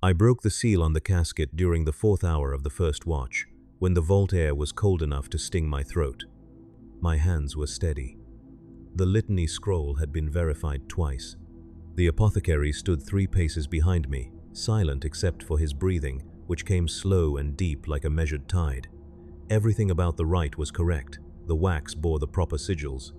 I broke the seal on the casket during the 4th hour of the first watch, when the vault air was cold enough to sting my throat. My hands were steady. The litany scroll had been verified twice. The apothecary stood 3 paces behind me, silent except for his breathing, which came slow and deep like a measured tide. Everything about the rite was correct. The wax bore the proper sigils.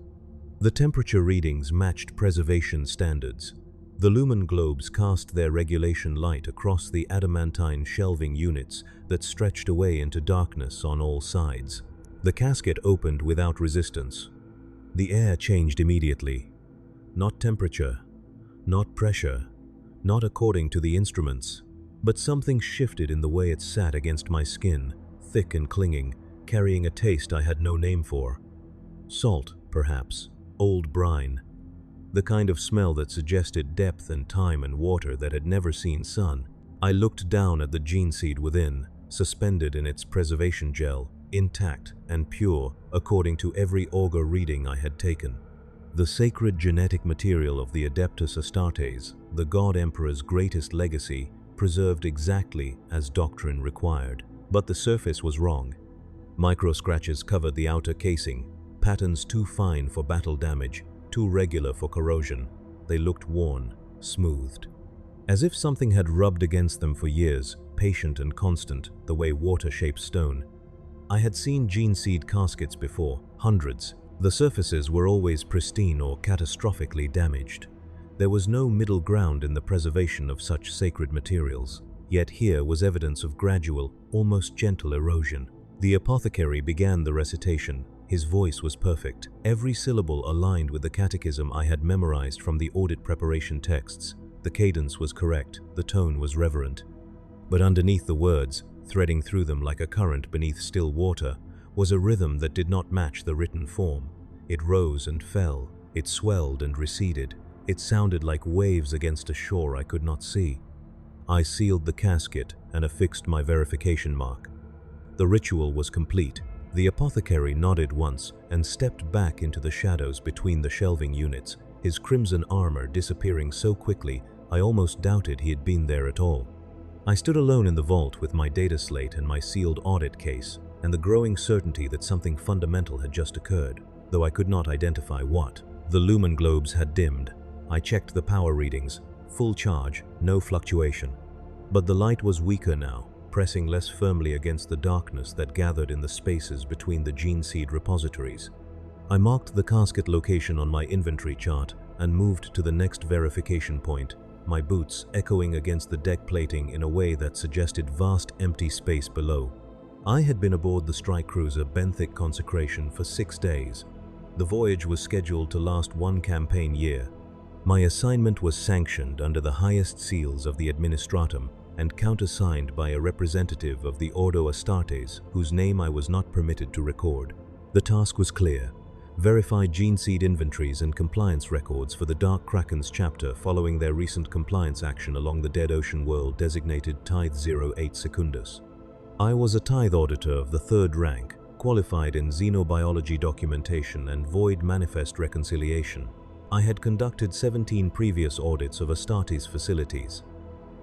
The temperature readings matched preservation standards. The lumen globes cast their regulation light across the adamantine shelving units that stretched away into darkness on all sides. The casket opened without resistance. The air changed immediately. Not temperature, not pressure, not according to the instruments, but something shifted in the way it sat against my skin, thick and clinging, carrying a taste I had no name for. Salt, perhaps, old brine. The kind of smell that suggested depth and time and water that had never seen sun. I looked down at the gene seed within, suspended in its preservation gel, intact and pure according to every augur reading I had taken. The sacred genetic material of the Adeptus Astartes, the God Emperor's greatest legacy, preserved exactly as doctrine required. But the surface was wrong. Micro-scratches covered the outer casing, patterns too fine for battle damage, too regular for corrosion. They looked worn, smoothed. As if something had rubbed against them for years, patient and constant, the way water shapes stone. I had seen gene seed caskets before, hundreds. The surfaces were always pristine or catastrophically damaged. There was no middle ground in the preservation of such sacred materials. Yet here was evidence of gradual, almost gentle erosion. The apothecary began the recitation. His voice was perfect. Every syllable aligned with the catechism I had memorized from the audit preparation texts. The cadence was correct, the tone was reverent. But underneath the words, threading through them like a current beneath still water, was a rhythm that did not match the written form. It rose and fell, it swelled and receded. It sounded like waves against a shore I could not see. I sealed the casket and affixed my verification mark. The ritual was complete. The apothecary nodded once and stepped back into the shadows between the shelving units, his crimson armor disappearing so quickly I almost doubted he had been there at all. I stood alone in the vault with my data slate and my sealed audit case, and the growing certainty that something fundamental had just occurred, though I could not identify what. The lumen globes had dimmed. I checked the power readings. Full charge, no fluctuation. But the light was weaker now, pressing less firmly against the darkness that gathered in the spaces between the gene seed repositories. I marked the casket location on my inventory chart and moved to the next verification point, my boots echoing against the deck plating in a way that suggested vast empty space below. I had been aboard the strike cruiser Benthic Consecration for 6 days. The voyage was scheduled to last 1 campaign year. My assignment was sanctioned under the highest seals of the Administratum and countersigned by a representative of the Ordo Astartes, whose name I was not permitted to record. The task was clear: verify gene seed inventories and compliance records for the Dark Krakens chapter following their recent compliance action along the Dead Ocean world designated Tithe 08 Secundus. I was a tithe auditor of the 3rd rank, qualified in xenobiology documentation and void manifest reconciliation. I had conducted 17 previous audits of Astartes facilities.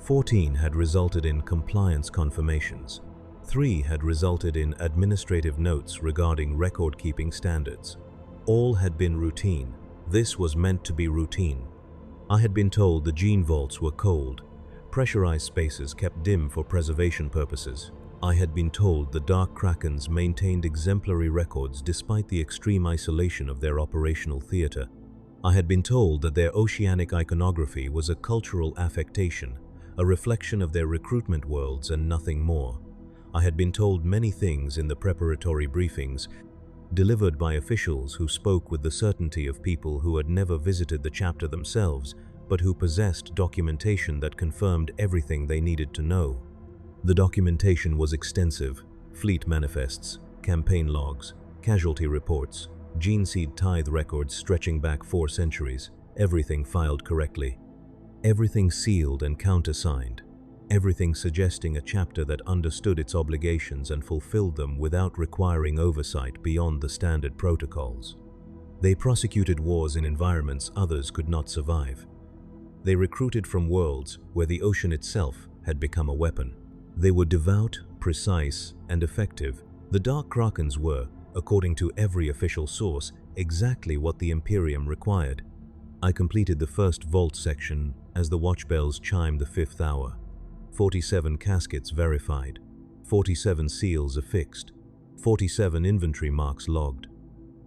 14 had resulted in compliance confirmations. 3 had resulted in administrative notes regarding record-keeping standards. All had been routine. This was meant to be routine. I had been told the gene vaults were cold, pressurized spaces kept dim for preservation purposes. I had been told the Dark Krakens maintained exemplary records despite the extreme isolation of their operational theater. I had been told that their oceanic iconography was a cultural affectation, a reflection of their recruitment worlds and nothing more. I had been told many things in the preparatory briefings, delivered by officials who spoke with the certainty of people who had never visited the chapter themselves, but who possessed documentation that confirmed everything they needed to know. The documentation was extensive: fleet manifests, campaign logs, casualty reports, gene seed tithe records stretching back 4 centuries, everything filed correctly. Everything sealed and countersigned, everything suggesting a chapter that understood its obligations and fulfilled them without requiring oversight beyond the standard protocols. They prosecuted wars in environments others could not survive. They recruited from worlds where the ocean itself had become a weapon. They were devout, precise, and effective. The Dark Krakens were, according to every official source, exactly what the Imperium required. I completed the first vault section as the watch bells chimed the 5th hour. 47 caskets verified, 47 seals affixed, 47 inventory marks logged.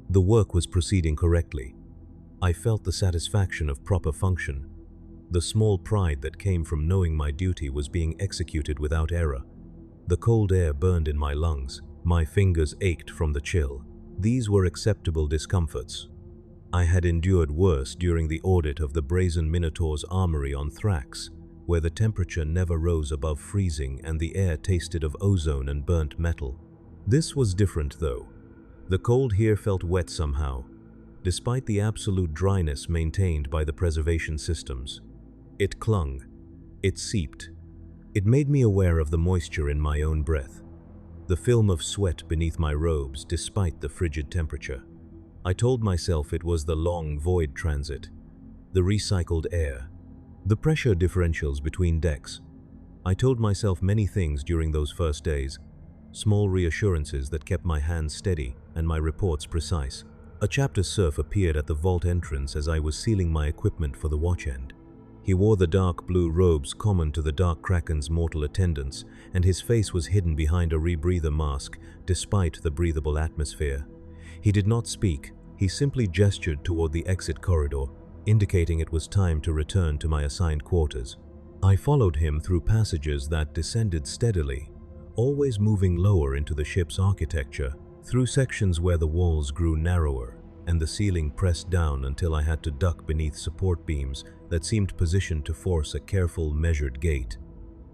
The work was proceeding correctly. I felt the satisfaction of proper function, the small pride that came from knowing my duty was being executed without error. The cold air burned in my lungs. My fingers ached from the chill. These were acceptable discomforts. I had endured worse during the audit of the Brazen Minotaur's armory on Thrax, where the temperature never rose above freezing and the air tasted of ozone and burnt metal. This was different, though. The cold here felt wet somehow, despite the absolute dryness maintained by the preservation systems. It clung. It seeped. It made me aware of the moisture in my own breath, the film of sweat beneath my robes despite the frigid temperature. I told myself it was the long void transit, the recycled air, the pressure differentials between decks. I told myself many things during those first days, small reassurances that kept my hands steady and my reports precise. A chapter serf appeared at the vault entrance as I was sealing my equipment for the watch end. He wore the dark blue robes common to the Dark Kraken's mortal attendants, and his face was hidden behind a rebreather mask despite the breathable atmosphere. He did not speak, he simply gestured toward the exit corridor, indicating it was time to return to my assigned quarters. I followed him through passages that descended steadily, always moving lower into the ship's architecture, through sections where the walls grew narrower and the ceiling pressed down until I had to duck beneath support beams that seemed positioned to force a careful, measured gait.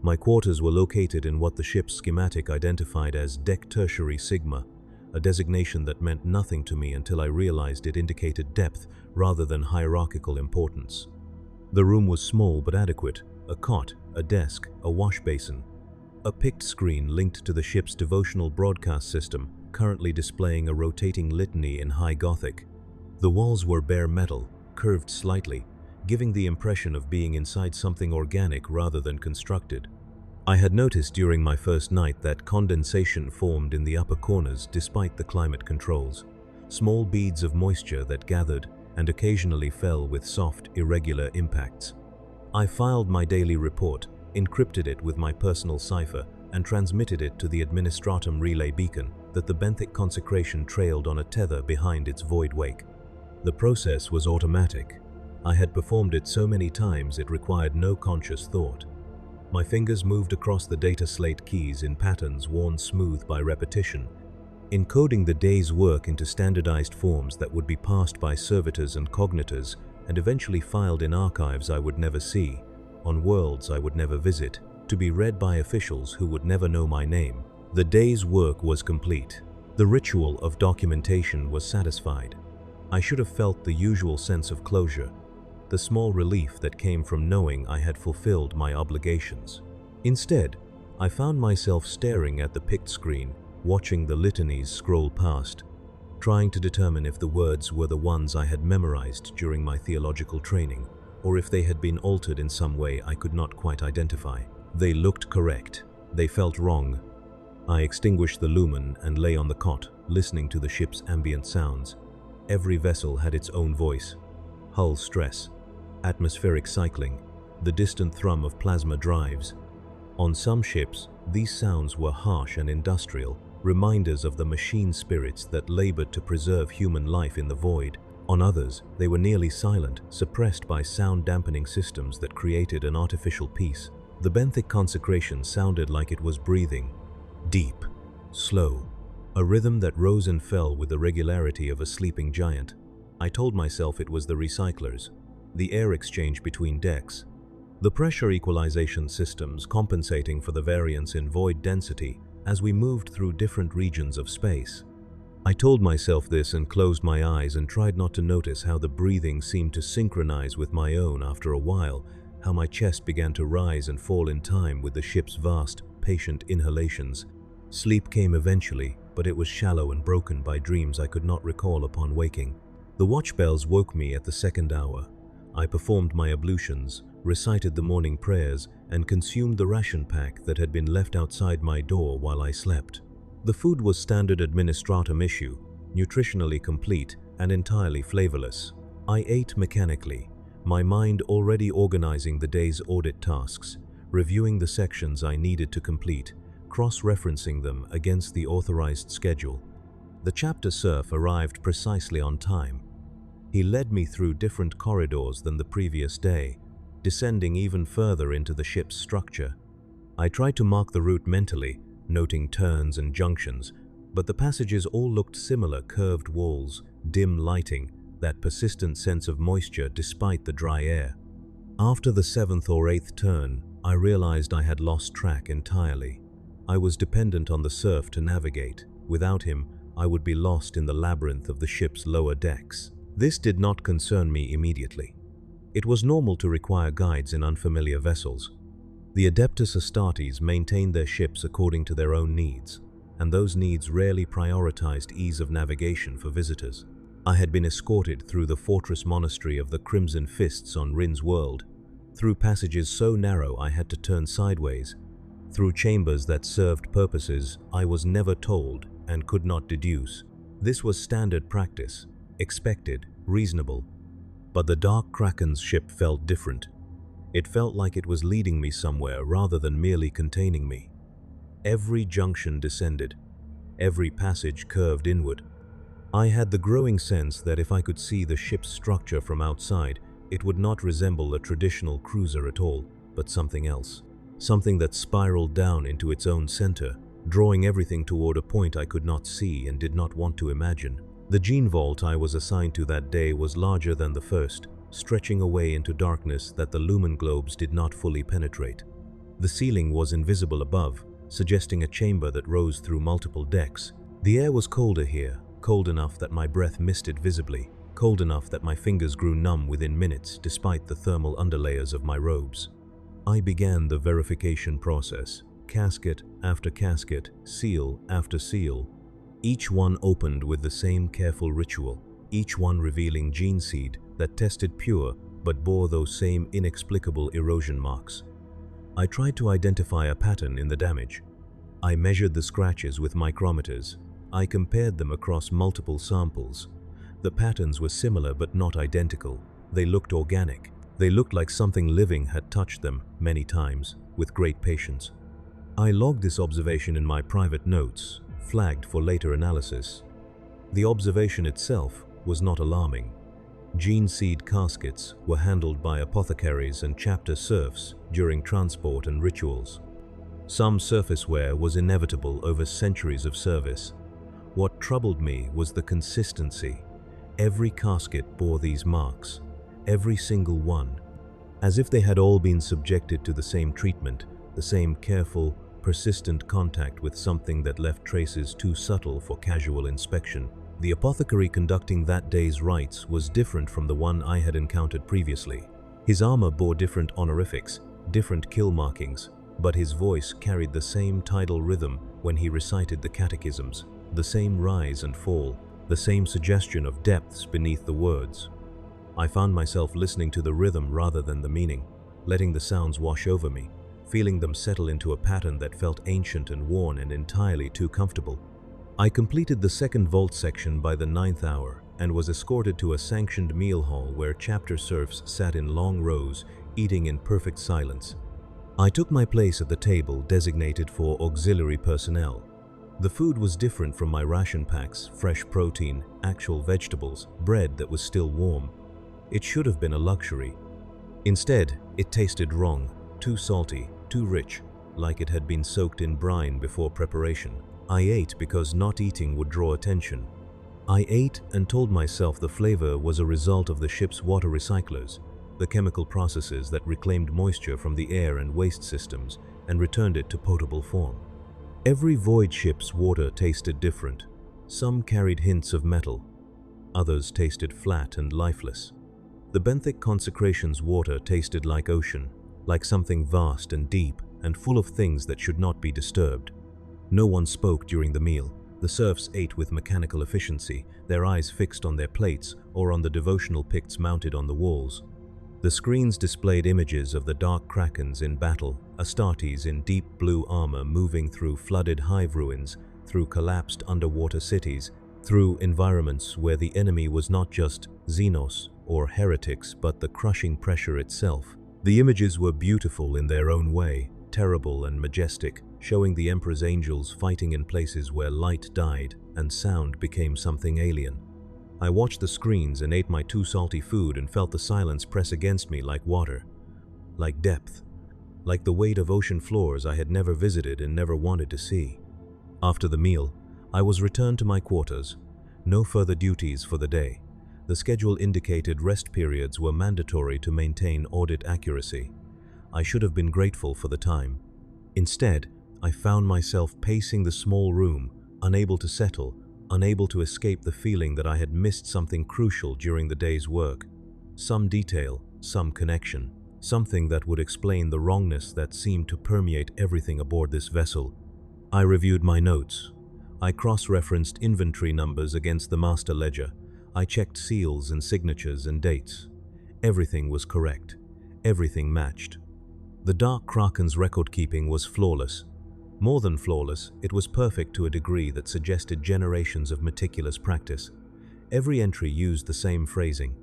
My quarters were located in what the ship's schematic identified as Deck Tertiary Sigma, a designation that meant nothing to me until I realized it indicated depth rather than hierarchical importance. The room was small but adequate: a cot, a desk, a wash basin. A pict screen linked to the ship's devotional broadcast system, currently displaying a rotating litany in High Gothic. The walls were bare metal, curved slightly, giving the impression of being inside something organic rather than constructed. I had noticed during my first night that condensation formed in the upper corners despite the climate controls, small beads of moisture that gathered and occasionally fell with soft, irregular impacts. I filed my daily report, encrypted it with my personal cipher, and transmitted it to the Administratum relay beacon that the benthic consecration trailed on a tether behind its void wake. The process was automatic. I had performed it so many times it required no conscious thought. My fingers moved across the data slate keys in patterns worn smooth by repetition, encoding the day's work into standardized forms that would be passed by servitors and cognitors and eventually filed in archives I would never see, on worlds I would never visit, to be read by officials who would never know my name. The day's work was complete. The ritual of documentation was satisfied. I should have felt the usual sense of closure, the small relief that came from knowing I had fulfilled my obligations. Instead, I found myself staring at the pict screen, watching the litanies scroll past, trying to determine if the words were the ones I had memorized during my theological training, or if they had been altered in some way I could not quite identify. They looked correct. They felt wrong. I extinguished the lumen and lay on the cot, listening to the ship's ambient sounds. Every vessel had its own voice: hull stress, atmospheric cycling, the distant thrum of plasma drives. On some ships, these sounds were harsh and industrial, reminders of the machine spirits that labored to preserve human life in the void. On others, they were nearly silent, suppressed by sound-dampening systems that created an artificial peace. The benthic consecration sounded like it was breathing, deep, slow, a rhythm that rose and fell with the regularity of a sleeping giant. I told myself it was the recyclers, the air exchange between decks, the pressure equalization systems compensating for the variance in void density as we moved through different regions of space. I told myself this and closed my eyes and tried not to notice how the breathing seemed to synchronize with my own after a while, how my chest began to rise and fall in time with the ship's vast, patient inhalations. Sleep came eventually, but it was shallow and broken by dreams I could not recall upon waking. The watch bells woke me at the 2nd hour. I performed my ablutions, recited the morning prayers, and consumed the ration pack that had been left outside my door while I slept. The food was standard administratum issue, nutritionally complete and entirely flavorless. I ate mechanically, my mind already organizing the day's audit tasks, reviewing the sections I needed to complete, cross-referencing them against the authorized schedule. The chapter serf arrived precisely on time. He led me through different corridors than the previous day, descending even further into the ship's structure. I tried to mark the route mentally, noting turns and junctions, but the passages all looked similar: curved walls, dim lighting, that persistent sense of moisture despite the dry air. After the 7th or 8th turn, I realized I had lost track entirely. I was dependent on the serf to navigate. Without him, I would be lost in the labyrinth of the ship's lower decks. This did not concern me immediately. It was normal to require guides in unfamiliar vessels. The Adeptus Astartes maintained their ships according to their own needs, and those needs rarely prioritized ease of navigation for visitors. I had been escorted through the fortress monastery of the Crimson Fists on Rin's world, through passages so narrow I had to turn sideways, through chambers that served purposes I was never told and could not deduce. This was standard practice, expected, reasonable. But the Dark Krakens ship felt different. It felt like it was leading me somewhere rather than merely containing me. Every junction descended. Every passage curved inward. I had the growing sense that if I could see the ship's structure from outside, it would not resemble a traditional cruiser at all, but something else. Something that spiraled down into its own center, drawing everything toward a point I could not see and did not want to imagine. The gene vault I was assigned to that day was larger than the first, stretching away into darkness that the lumen globes did not fully penetrate. The ceiling was invisible above, suggesting a chamber that rose through multiple decks. The air was colder here, cold enough that my breath misted visibly, cold enough that my fingers grew numb within minutes despite the thermal underlayers of my robes. I began the verification process, casket after casket, seal after seal. Each one opened with the same careful ritual, each one revealing gene seed that tested pure but bore those same inexplicable erosion marks. I tried to identify a pattern in the damage. I measured the scratches with micrometers. I compared them across multiple samples. The patterns were similar but not identical. They looked organic. They looked like something living had touched them many times, with great patience. I logged this observation in my private notes, flagged for later analysis. The observation itself was not alarming. Gene seed caskets were handled by apothecaries and chapter serfs during transport and rituals. Some surface wear was inevitable over centuries of service. What troubled me was the consistency. Every casket bore these marks, every single one, as if they had all been subjected to the same treatment, the same careful, persistent contact with something that left traces too subtle for casual inspection. The apothecary conducting that day's rites was different from the one I had encountered previously. His armor bore different honorifics, different kill markings, but his voice carried the same tidal rhythm when he recited the catechisms, the same rise and fall, the same suggestion of depths beneath the words. I found myself listening to the rhythm rather than the meaning, letting the sounds wash over me, feeling them settle into a pattern that felt ancient and worn and entirely too comfortable. I completed the second vault section by the 9th hour and was escorted to a sanctioned meal hall where chapter serfs sat in long rows, eating in perfect silence. I took my place at the table designated for auxiliary personnel. The food was different from my ration packs: fresh protein, actual vegetables, bread that was still warm. It should have been a luxury. Instead, it tasted wrong, too salty, too rich, like it had been soaked in brine before preparation. I ate because not eating would draw attention. I ate and told myself the flavor was a result of the ship's water recyclers, the chemical processes that reclaimed moisture from the air and waste systems and returned it to potable form. Every void ship's water tasted different. Some carried hints of metal. Others tasted flat and lifeless. The benthic consecration's water tasted like ocean, like something vast and deep and full of things that should not be disturbed. No one spoke during the meal. The serfs ate with mechanical efficiency, their eyes fixed on their plates or on the devotional picts mounted on the walls. The screens displayed images of the dark Krakens in battle, Astartes in deep blue armor moving through flooded hive ruins, through collapsed underwater cities, through environments where the enemy was not just Xenos or heretics but the crushing pressure itself. The images were beautiful in their own way, terrible and majestic, showing the Emperor's angels fighting in places where light died and sound became something alien. I watched the screens and ate my too salty food and felt the silence press against me like water, like depth, like the weight of ocean floors I had never visited and never wanted to see. After the meal, I was returned to my quarters. No further duties for the day. The schedule indicated rest periods were mandatory to maintain audit accuracy. I should have been grateful for the time. Instead, I found myself pacing the small room, unable to settle, unable to escape the feeling that I had missed something crucial during the day's work. Some detail, some connection, something that would explain the wrongness that seemed to permeate everything aboard this vessel. I reviewed my notes. I cross-referenced inventory numbers against the master ledger. I checked seals and signatures and dates. Everything was correct. Everything matched. The Dark Kraken's record-keeping was flawless. More than flawless, it was perfect to a degree that suggested generations of meticulous practice. Every entry used the same phrasing.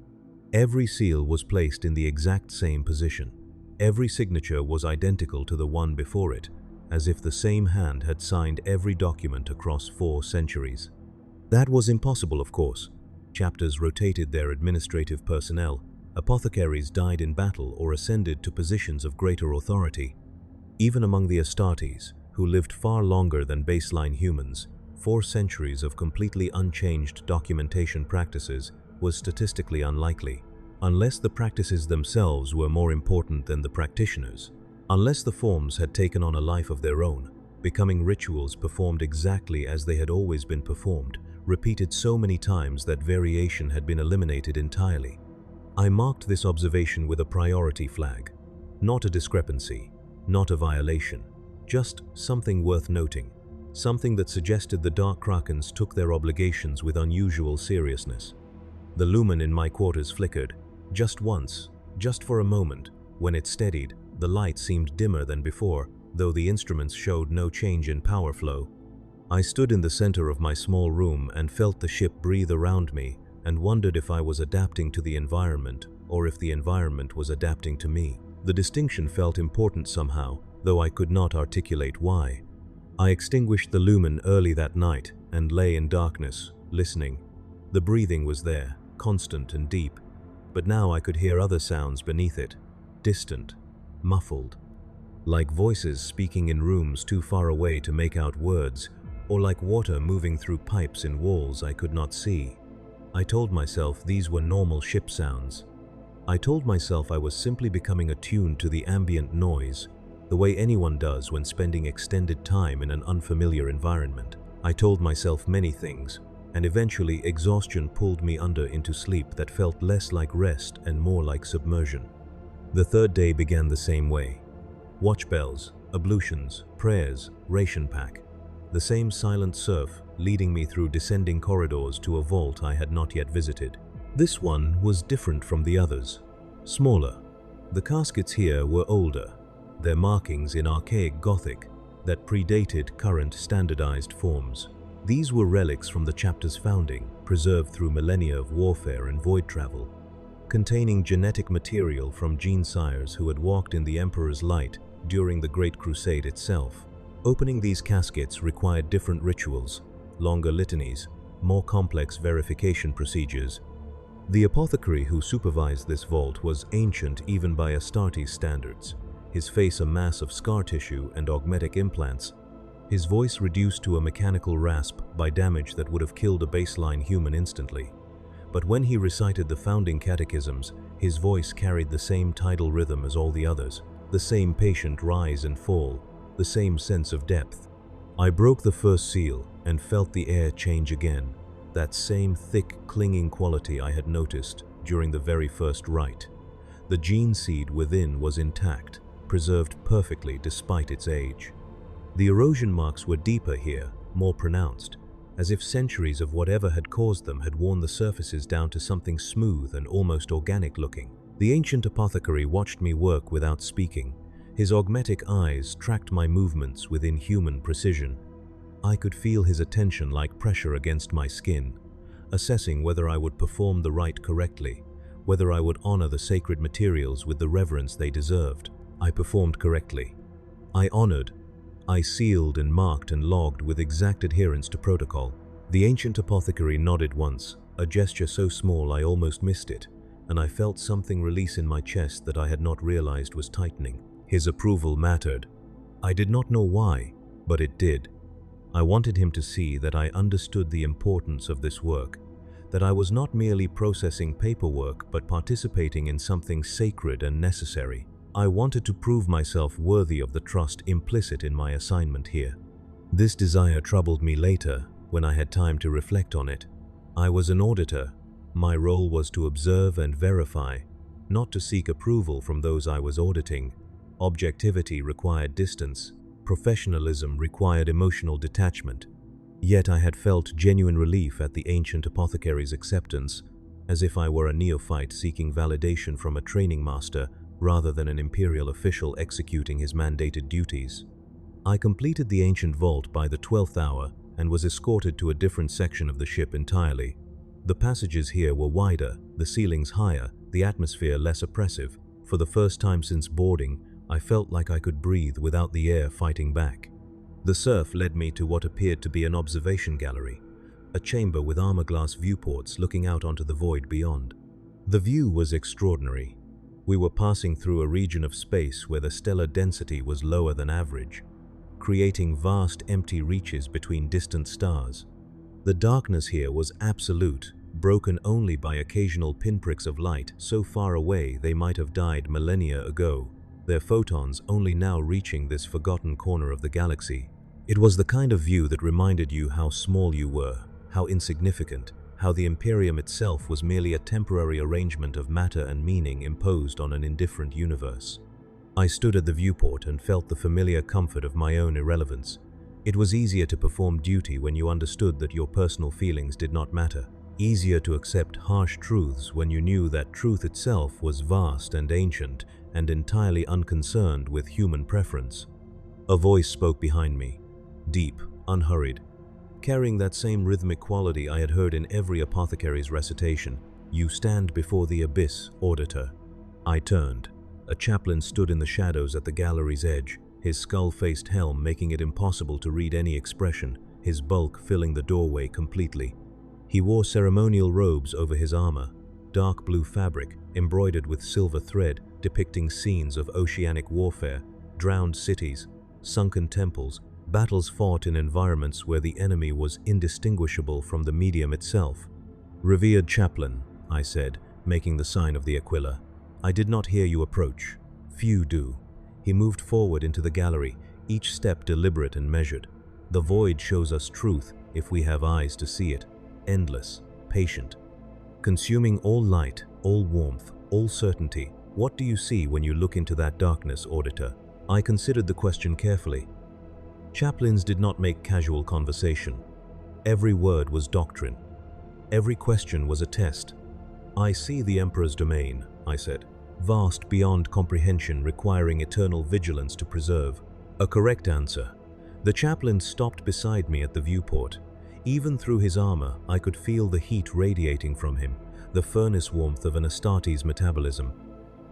Every seal was placed in the exact same position. Every signature was identical to the one before it, as if the same hand had signed every document across 4 centuries. That was impossible, of course. Chapters rotated their administrative personnel. Apothecaries died in battle or ascended to positions of greater authority. Even among the Astartes, who lived far longer than baseline humans, 4 centuries of completely unchanged documentation practices was statistically unlikely, unless the practices themselves were more important than the practitioners, unless the forms had taken on a life of their own, becoming rituals performed exactly as they had always been performed, repeated so many times that variation had been eliminated entirely. I marked this observation with a priority flag, not a discrepancy, not a violation. Just something worth noting, something that suggested the Dark Krakens took their obligations with unusual seriousness. The lumen in my quarters flickered, just once, just for a moment. When it steadied, the light seemed dimmer than before, though the instruments showed no change in power flow. I stood in the center of my small room and felt the ship breathe around me and wondered if I was adapting to the environment or if the environment was adapting to me. The distinction felt important somehow, though I could not articulate why. I extinguished the lumen early that night and lay in darkness, listening. The breathing was there, constant and deep, but now I could hear other sounds beneath it, distant, muffled, like voices speaking in rooms too far away to make out words, or like water moving through pipes in walls I could not see. I told myself these were normal ship sounds. I told myself I was simply becoming attuned to the ambient noise, the way anyone does when spending extended time in an unfamiliar environment. I told myself many things, and eventually exhaustion pulled me under into sleep that felt less like rest and more like submersion. The third day began the same way. Watch bells, ablutions, prayers, ration pack. The same silent surf leading me through descending corridors to a vault I had not yet visited. This one was different from the others. Smaller. The caskets here were older, their markings in archaic Gothic that predated current standardized forms. These were relics from the chapter's founding, preserved through millennia of warfare and void travel, containing genetic material from gene-sires who had walked in the Emperor's light during the Great Crusade itself. Opening these caskets required different rituals, longer litanies, more complex verification procedures. The apothecary who supervised this vault was ancient even by Astartes standards, his face a mass of scar tissue and augmetic implants, his voice reduced to a mechanical rasp by damage that would have killed a baseline human instantly. But when he recited the founding catechisms, his voice carried the same tidal rhythm as all the others, the same patient rise and fall, the same sense of depth. I broke the first seal and felt the air change again, that same thick, clinging quality I had noticed during the very first rite. The gene seed within was intact, preserved perfectly despite its age. The erosion marks were deeper here, more pronounced, as if centuries of whatever had caused them had worn the surfaces down to something smooth and almost organic looking. The ancient apothecary watched me work without speaking. His augmetic eyes tracked my movements with inhuman precision. I could feel his attention like pressure against my skin, assessing whether I would perform the rite correctly, whether I would honor the sacred materials with the reverence they deserved. I performed correctly. I honored. I sealed and marked and logged with exact adherence to protocol. The ancient apothecary nodded once, a gesture so small I almost missed it, and I felt something release in my chest that I had not realized was tightening. His approval mattered. I did not know why, but it did. I wanted him to see that I understood the importance of this work, that I was not merely processing paperwork but participating in something sacred and necessary. I wanted to prove myself worthy of the trust implicit in my assignment here. This desire troubled me later, when I had time to reflect on it. I was an auditor. My role was to observe and verify, not to seek approval from those I was auditing. Objectivity required distance. Professionalism required emotional detachment. Yet I had felt genuine relief at the ancient apothecary's acceptance, as if I were a neophyte seeking validation from a training master rather than an imperial official executing his mandated duties. I completed the ancient vault by the 12th hour and was escorted to a different section of the ship entirely. The passages here were wider, the ceilings higher, the atmosphere less oppressive. For the first time since boarding, I felt like I could breathe without the air fighting back. The surf led me to what appeared to be an observation gallery, a chamber with armor-glass viewports looking out onto the void beyond. The view was extraordinary. We were passing through a region of space where the stellar density was lower than average, creating vast empty reaches between distant stars. The darkness here was absolute, broken only by occasional pinpricks of light so far away they might have died millennia ago, their photons only now reaching this forgotten corner of the galaxy. It was the kind of view that reminded you how small you were, how insignificant, how the Imperium itself was merely a temporary arrangement of matter and meaning imposed on an indifferent universe. I stood at the viewport and felt the familiar comfort of my own irrelevance. It was easier to perform duty when you understood that your personal feelings did not matter. Easier to accept harsh truths when you knew that truth itself was vast and ancient and entirely unconcerned with human preference. A voice spoke behind me, deep, unhurried, carrying that same rhythmic quality I had heard in every apothecary's recitation. "You stand before the abyss, auditor." I turned. A chaplain stood in the shadows at the gallery's edge, his skull-faced helm making it impossible to read any expression, his bulk filling the doorway completely. He wore ceremonial robes over his armor, dark blue fabric embroidered with silver thread depicting scenes of oceanic warfare, drowned cities, sunken temples, battles fought in environments where the enemy was indistinguishable from the medium itself. "Revered chaplain," I said, making the sign of the Aquila, "I did not hear you approach. Few do." He moved forward into the gallery, each step deliberate and measured. The void shows us truth if we have eyes to see it, endless, patient, consuming all light, all warmth, all certainty. What do you see when you look into that darkness, auditor? I considered the question carefully. Chaplains did not make casual conversation. Every word was doctrine. Every question was a test. "I see the Emperor's domain," I said, "vast beyond comprehension, requiring eternal vigilance to preserve." A correct answer. The chaplain stopped beside me at the viewport. Even through his armor, I could feel the heat radiating from him, the furnace warmth of an Astartes metabolism.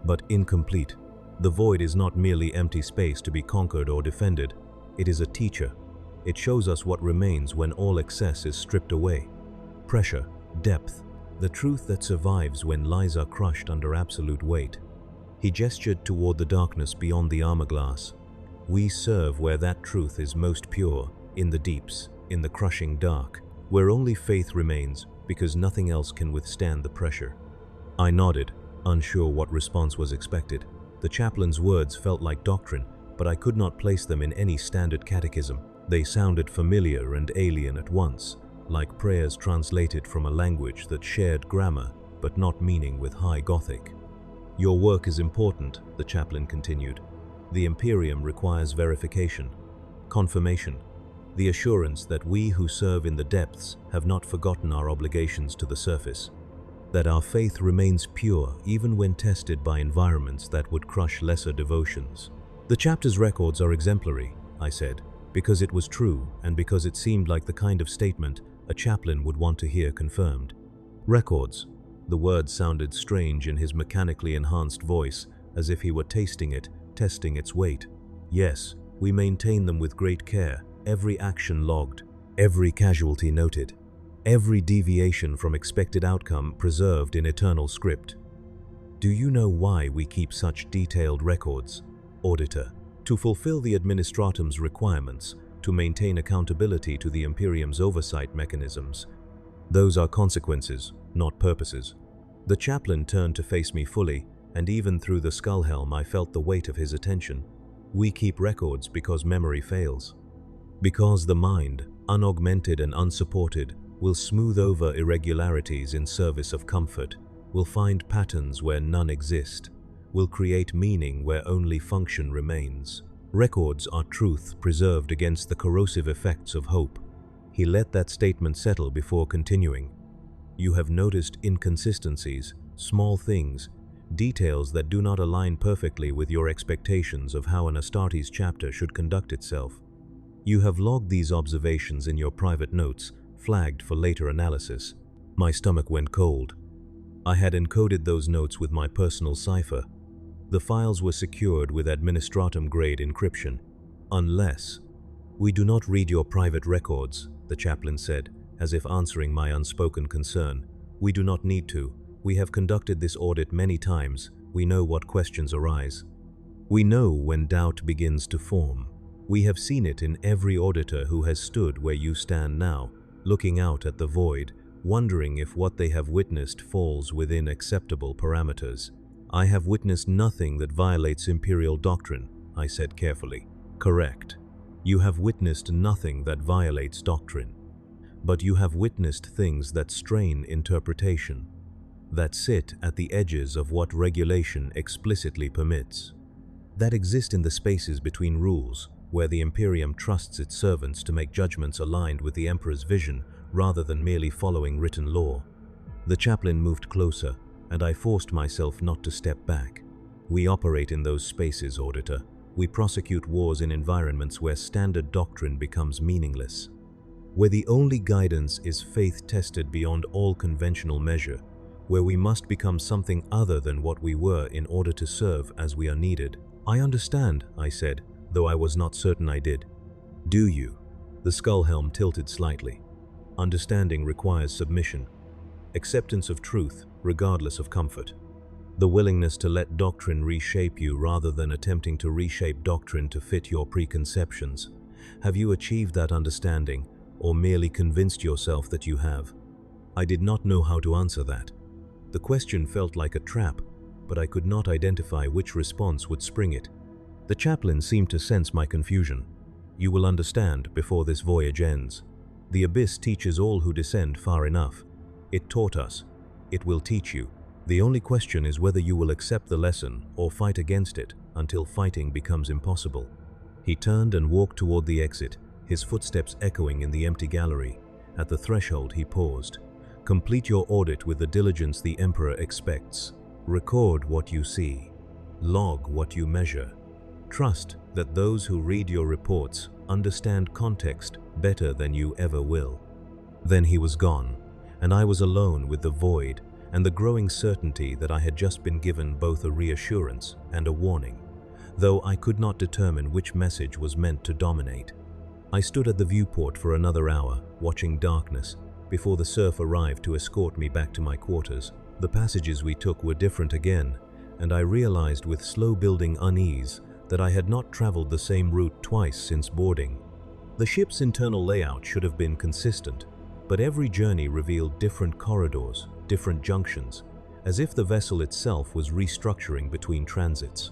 But incomplete. The void is not merely empty space to be conquered or defended. It is a teacher. It shows us what remains when all excess is stripped away. Pressure, depth, the truth that survives when lies are crushed under absolute weight. He gestured toward the darkness beyond the armor glass. We serve where that truth is most pure, in the deeps, in the crushing dark, where only faith remains because nothing else can withstand the pressure. I nodded, unsure what response was expected. The chaplain's words felt like doctrine, but I could not place them in any standard catechism. They sounded familiar and alien at once, like prayers translated from a language that shared grammar but not meaning with High Gothic. "Your work is important," the chaplain continued. "The Imperium requires verification, confirmation, the assurance that we who serve in the depths have not forgotten our obligations to the surface. that our faith remains pure even when tested by environments that would crush lesser devotions. The chapter's records are exemplary, I said, because it was true and because it seemed like the kind of statement a chaplain would want to hear confirmed. Records. The word sounded strange in his mechanically enhanced voice, as if he were tasting it, testing its weight. Yes, we maintain them with great care, every action logged, every casualty noted, every deviation from expected outcome preserved in eternal script. Do you know why we keep such detailed records? Auditor. To fulfill the administratum's requirements, to maintain accountability to the Imperium's oversight mechanisms. Those are consequences, not purposes. The chaplain turned to face me fully, and even through the skull helm I felt the weight of his attention. We keep records because memory fails. Because the mind, unaugmented and unsupported, will smooth over irregularities in service of comfort, will find patterns where none exist, will create meaning where only function remains. Records are truth preserved against the corrosive effects of hope. He let that statement settle before continuing. You have noticed inconsistencies, small things, details that do not align perfectly with your expectations of how an Astartes chapter should conduct itself. You have logged these observations in your private notes, flagged for later analysis. My stomach went cold. I had encoded those notes with my personal cipher. The files were secured with administratum-grade encryption. Unless... We do not read your private records, the chaplain said, as if answering my unspoken concern. We do not need to. We have conducted this audit many times. We know what questions arise. We know when doubt begins to form. We have seen it in every auditor who has stood where you stand now, looking out at the void, wondering if what they have witnessed falls within acceptable parameters. I have witnessed nothing that violates imperial doctrine, I said carefully. Correct. You have witnessed nothing that violates doctrine. But you have witnessed things that strain interpretation, that sit at the edges of what regulation explicitly permits, that exist in the spaces between rules, where the Imperium trusts its servants to make judgments aligned with the Emperor's vision rather than merely following written law. The chaplain moved closer, and I forced myself not to step back. We operate in those spaces, Auditor. We prosecute wars in environments where standard doctrine becomes meaningless, where the only guidance is faith tested beyond all conventional measure, where we must become something other than what we were in order to serve as we are needed. I understand, I said, though I was not certain I did. Do you? The skull helm tilted slightly. Understanding requires submission, acceptance of truth regardless of comfort, the willingness to let doctrine reshape you rather than attempting to reshape doctrine to fit your preconceptions. Have you achieved that understanding, or merely convinced yourself that you have? I did not know how to answer that. The question felt like a trap, but I could not identify which response would spring it. The chaplain seemed to sense my confusion. You will understand before this voyage ends. The abyss teaches all who descend far enough. It taught us. It will teach you. The only question is whether you will accept the lesson or fight against it until fighting becomes impossible. He turned and walked toward the exit, his footsteps echoing in the empty gallery. At the threshold he paused. Complete your audit with the diligence the Emperor expects. Record what you see. Log what you measure. Trust that those who read your reports understand context better than you ever will. Then he was gone, and I was alone with the void and the growing certainty that I had just been given both a reassurance and a warning, though I could not determine which message was meant to dominate. I stood at the viewport for another hour, watching darkness, before the surf arrived to escort me back to my quarters. The passages we took were different again, and I realized with slow-building unease that I had not traveled the same route twice since boarding. The ship's internal layout should have been consistent, but every journey revealed different corridors, different junctions, as if the vessel itself was restructuring between transits.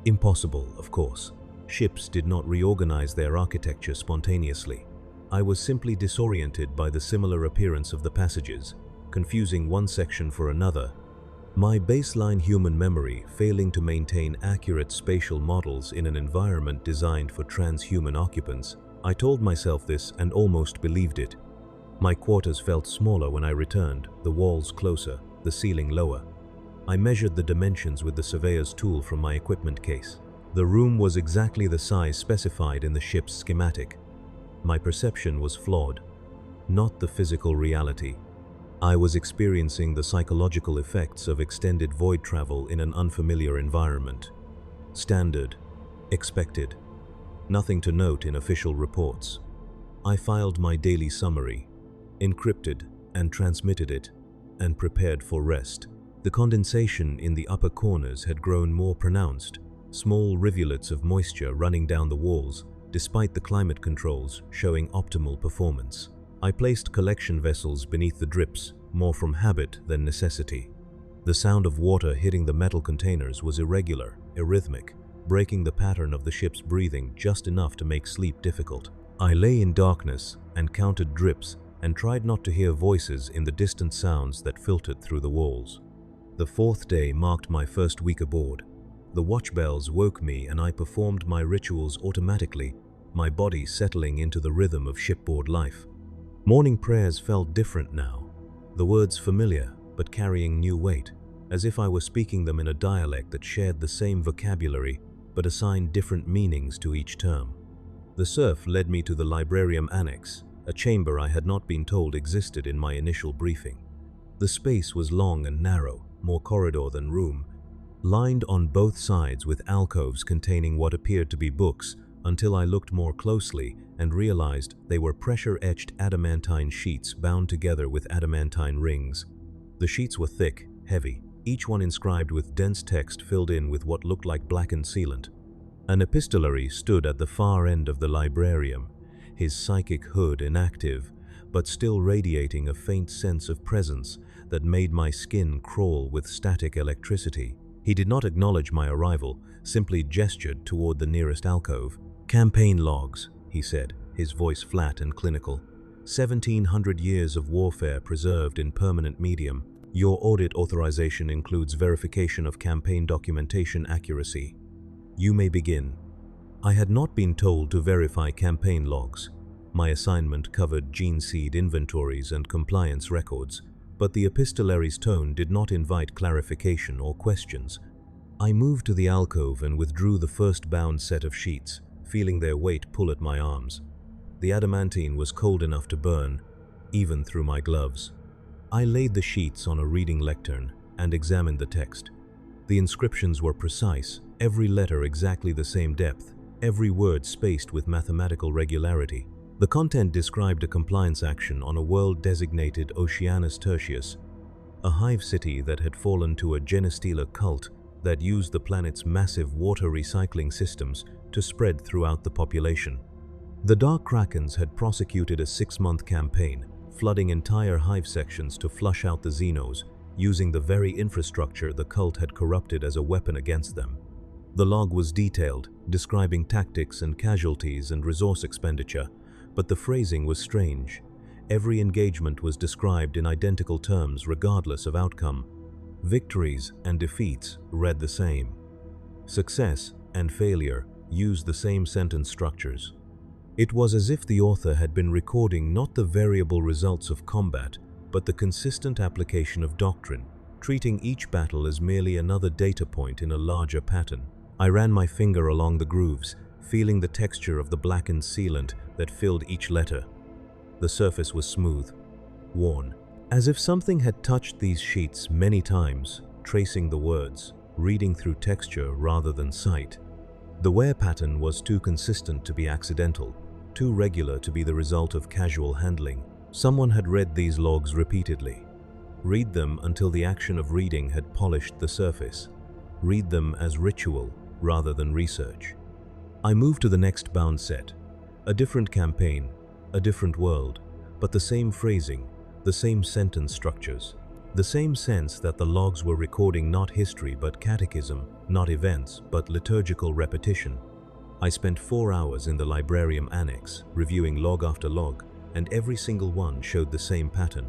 Impossible, of course. Ships did not reorganize their architecture spontaneously. I was simply disoriented by the similar appearance of the passages, confusing one section for another. My baseline human memory failing to maintain accurate spatial models in an environment designed for transhuman occupants. I told myself this and almost believed it. My quarters felt smaller when I returned, the walls closer, the ceiling lower. I measured the dimensions with the surveyor's tool from my equipment case. The room was exactly the size specified in the ship's schematic. My perception was flawed, not the physical reality. I was experiencing the psychological effects of extended void travel in an unfamiliar environment. Standard, expected, nothing to note in official reports. I filed my daily summary, encrypted and transmitted it, and prepared for rest. The condensation in the upper corners had grown more pronounced, small rivulets of moisture running down the walls, despite the climate controls showing optimal performance. I placed collection vessels beneath the drips, more from habit than necessity. The sound of water hitting the metal containers was irregular, arrhythmic, breaking the pattern of the ship's breathing just enough to make sleep difficult. I lay in darkness and counted drips and tried not to hear voices in the distant sounds that filtered through the walls. The fourth day marked my first week aboard. The watch bells woke me and I performed my rituals automatically, my body settling into the rhythm of shipboard life. Morning prayers felt different now, the words familiar but carrying new weight, as if I were speaking them in a dialect that shared the same vocabulary but assigned different meanings to each term. The surf led me to the librarium annex, a chamber I had not been told existed in my initial briefing. The space was long and narrow, more corridor than room, lined on both sides with alcoves containing what appeared to be books, until I looked more closely and realized they were pressure-etched adamantine sheets bound together with adamantine rings. The sheets were thick, heavy, each one inscribed with dense text filled in with what looked like blackened sealant. An epistolary stood at the far end of the librarium, his psychic hood inactive, but still radiating a faint sense of presence that made my skin crawl with static electricity. He did not acknowledge my arrival, simply gestured toward the nearest alcove. "Campaign logs," he said, his voice flat and clinical. 1700 years of warfare preserved in permanent medium. Your audit authorization includes verification of campaign documentation accuracy. You may begin. I had not been told to verify campaign logs. My assignment covered gene seed inventories and compliance records, but the epistolary's tone did not invite clarification or questions. I moved to the alcove and withdrew the first bound set of sheets, feeling their weight pull at my arms. The adamantine was cold enough to burn, even through my gloves. I laid the sheets on a reading lectern and examined the text. The inscriptions were precise, every letter exactly the same depth, every word spaced with mathematical regularity. The content described a compliance action on a world designated Oceanus Tertius, a hive city that had fallen to a Genestealer cult that used the planet's massive water recycling systems to spread throughout the population. The Dark Krakens had prosecuted a 6-month campaign, flooding entire hive sections to flush out the Xenos, using the very infrastructure the cult had corrupted as a weapon against them. The log was detailed, describing tactics and casualties and resource expenditure, but the phrasing was strange. Every engagement was described in identical terms regardless of outcome. Victories and defeats read the same. Success and failure used the same sentence structures. It was as if the author had been recording not the variable results of combat, but the consistent application of doctrine, treating each battle as merely another data point in a larger pattern. I ran my finger along the grooves, feeling the texture of the blackened sealant that filled each letter. The surface was smooth, worn, as if something had touched these sheets many times, tracing the words, reading through texture rather than sight. The wear pattern was too consistent to be accidental, too regular to be the result of casual handling. Someone had read these logs repeatedly. Read them until the action of reading had polished the surface. Read them as ritual rather than research. I moved to the next bound set. A different campaign, a different world, but the same phrasing, the same sentence structures, the same sense that the logs were recording not history but catechism, not events but liturgical repetition. I spent 4 hours in the librarium annex, reviewing log after log, and every single one showed the same pattern.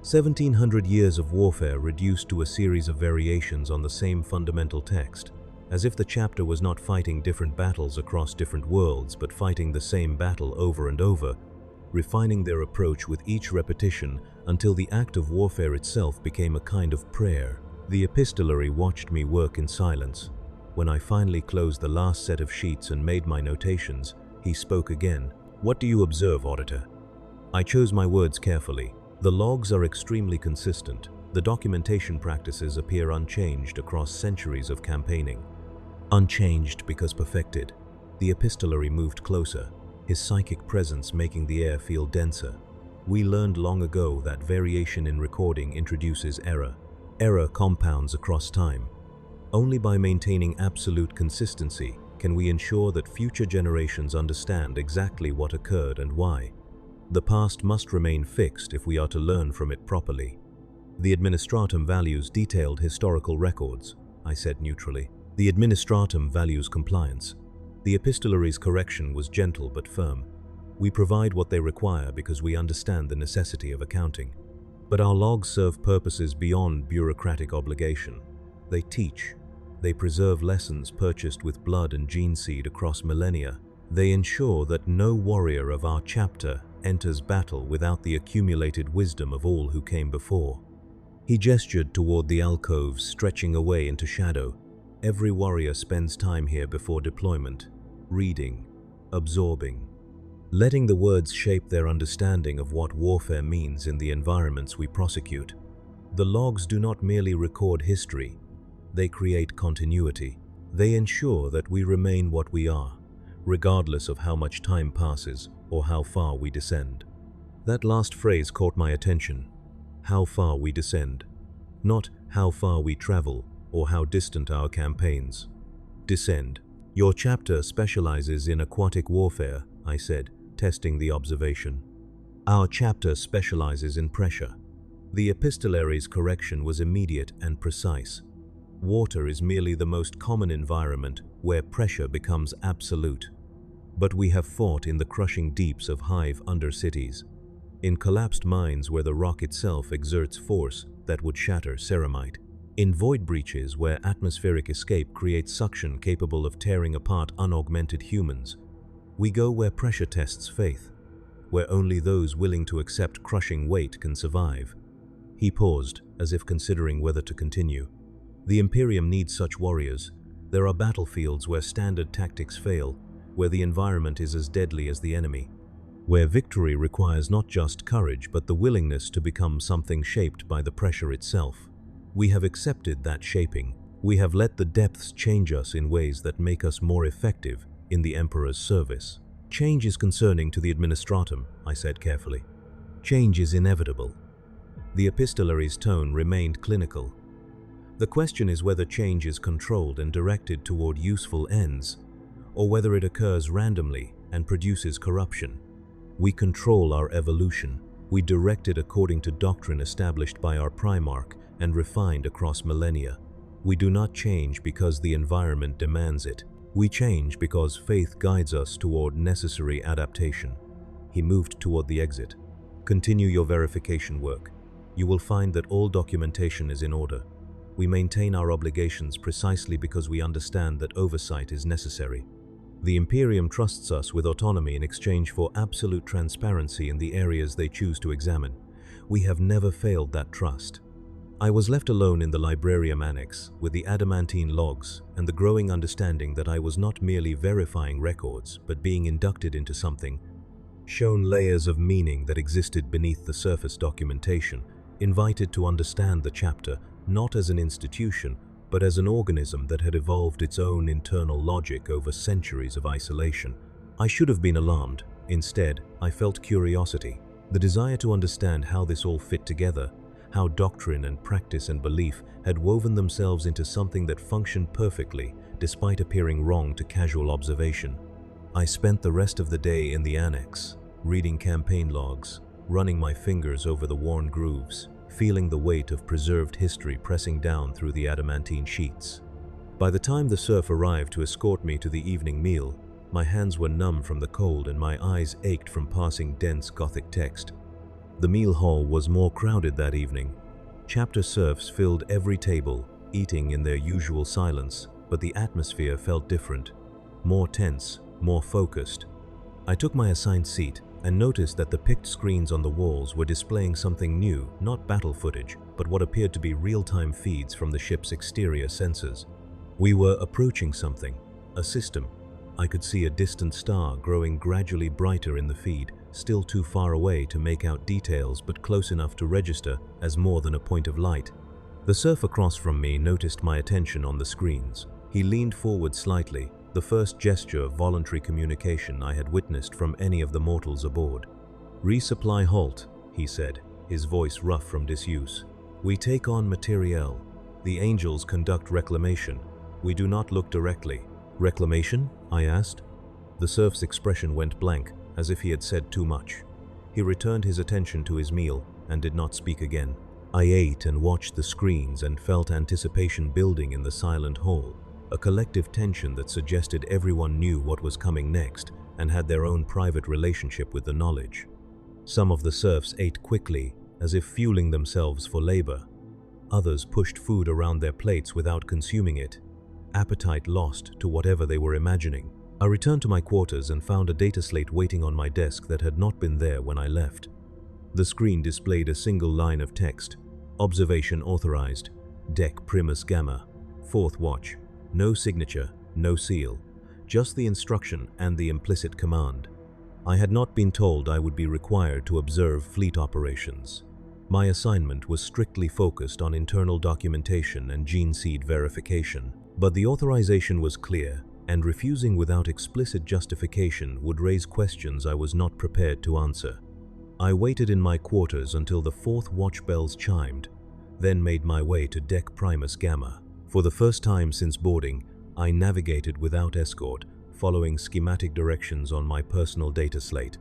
1700 years of warfare reduced to a series of variations on the same fundamental text, as if the chapter was not fighting different battles across different worlds but fighting the same battle over and over. refining their approach with each repetition until the act of warfare itself became a kind of prayer. The epistolary watched me work in silence. When I finally closed the last set of sheets and made my notations, he spoke again. "What do you observe, auditor?" I chose my words carefully. The logs are extremely consistent. The documentation practices appear unchanged across centuries of campaigning. Unchanged because perfected. The epistolary moved closer, his psychic presence making the air feel denser. We learned long ago that variation in recording introduces error. Error compounds across time. Only by maintaining absolute consistency can we ensure that future generations understand exactly what occurred and why. The past must remain fixed if we are to learn from it properly. The administratum values detailed historical records, I said neutrally. The administratum values compliance. The epistolary's correction was gentle but firm. We provide what they require because we understand the necessity of accounting. But our logs serve purposes beyond bureaucratic obligation. They teach. They preserve lessons purchased with blood and gene seed across millennia. They ensure that no warrior of our chapter enters battle without the accumulated wisdom of all who came before. He gestured toward the alcoves stretching away into shadow. Every warrior spends time here before deployment, reading, absorbing, letting the words shape their understanding of what warfare means in the environments we prosecute. The logs do not merely record history, they create continuity. They ensure that we remain what we are, regardless of how much time passes or how far we descend. That last phrase caught my attention. How far we descend. Not how far we travel or how distant our campaigns. Descend. Your chapter specializes in aquatic warfare, I said, testing the observation. Our chapter specializes in pressure. The epistolary's correction was immediate and precise. Water is merely the most common environment where pressure becomes absolute. But we have fought in the crushing deeps of hive undercities, in collapsed mines where the rock itself exerts force that would shatter ceramite, in void breaches where atmospheric escape creates suction capable of tearing apart unaugmented humans. We go where pressure tests faith, where only those willing to accept crushing weight can survive. He paused, as if considering whether to continue. The Imperium needs such warriors. There are battlefields where standard tactics fail, where the environment is as deadly as the enemy, where victory requires not just courage but the willingness to become something shaped by the pressure itself. We have accepted that shaping. We have let the depths change us in ways that make us more effective in the Emperor's service. Change is concerning to the administratum, I said carefully. Change is inevitable. The epistolary's tone remained clinical. The question is whether change is controlled and directed toward useful ends, or whether it occurs randomly and produces corruption. We control our evolution. We direct it according to doctrine established by our Primarch and refined across millennia. We do not change because the environment demands it. We change because faith guides us toward necessary adaptation. He moved toward the exit. Continue your verification work. You will find that all documentation is in order. We maintain our obligations precisely because we understand that oversight is necessary. The Imperium trusts us with autonomy in exchange for absolute transparency in the areas they choose to examine. We have never failed that trust. I was left alone in the Librarium Annex with the adamantine logs and the growing understanding that I was not merely verifying records but being inducted into something, shown layers of meaning that existed beneath the surface documentation, invited to understand the chapter not as an institution but as an organism that had evolved its own internal logic over centuries of isolation. I should have been alarmed. Instead, I felt curiosity, the desire to understand how this all fit together, how doctrine and practice and belief had woven themselves into something that functioned perfectly despite appearing wrong to casual observation. I spent the rest of the day in the annex, reading campaign logs, running my fingers over the worn grooves, feeling the weight of preserved history pressing down through the adamantine sheets. By the time the serf arrived to escort me to the evening meal, my hands were numb from the cold and my eyes ached from passing dense Gothic text. The meal hall was more crowded that evening. Chapter serfs filled every table, eating in their usual silence, but the atmosphere felt different, more tense, more focused. I took my assigned seat, and noticed that the picked screens on the walls were displaying something new, not battle footage, but what appeared to be real-time feeds from the ship's exterior sensors. We were approaching something, a system. I could see a distant star growing gradually brighter in the feed, still too far away to make out details but close enough to register as more than a point of light. The serf across from me noticed my attention on the screens. He leaned forward slightly, the first gesture of voluntary communication I had witnessed from any of the mortals aboard. "Resupply halt," he said, his voice rough from disuse. "We take on materiel. The angels conduct reclamation. We do not look directly." "Reclamation?" I asked. The serf's expression went blank, as if he had said too much. He returned his attention to his meal and did not speak again. I ate and watched the screens and felt anticipation building in the silent hall, a collective tension that suggested everyone knew what was coming next and had their own private relationship with the knowledge. Some of the serfs ate quickly, as if fueling themselves for labor. Others pushed food around their plates without consuming it, appetite lost to whatever they were imagining. I returned to my quarters and found a data slate waiting on my desk that had not been there when I left. The screen displayed a single line of text: "Observation authorized. Deck Primus Gamma. 4th Watch." No signature, no seal, just the instruction and the implicit command. I had not been told I would be required to observe fleet operations. My assignment was strictly focused on internal documentation and gene seed verification, but the authorization was clear, and refusing without explicit justification would raise questions I was not prepared to answer. I waited in my quarters until the 4th watch bells chimed, then made my way to Deck Primus Gamma. For the first time since boarding, I navigated without escort, following schematic directions on my personal data slate.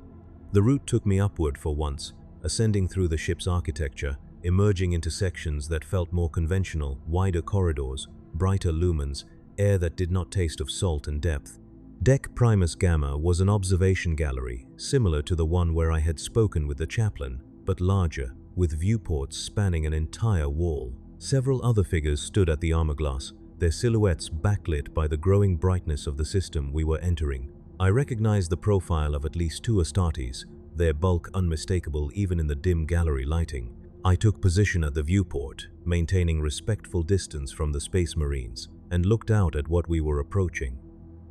The route took me upward for once, ascending through the ship's architecture, emerging into sections that felt more conventional, wider corridors, brighter lumens, air that did not taste of salt and depth. Deck Primus Gamma was an observation gallery, similar to the one where I had spoken with the chaplain, but larger, with viewports spanning an entire wall. Several other figures stood at the armorglass, their silhouettes backlit by the growing brightness of the system we were entering. I recognized the profile of at least 2 Astartes, their bulk unmistakable even in the dim gallery lighting. I took position at the viewport, maintaining respectful distance from the Space Marines, and looked out at what we were approaching.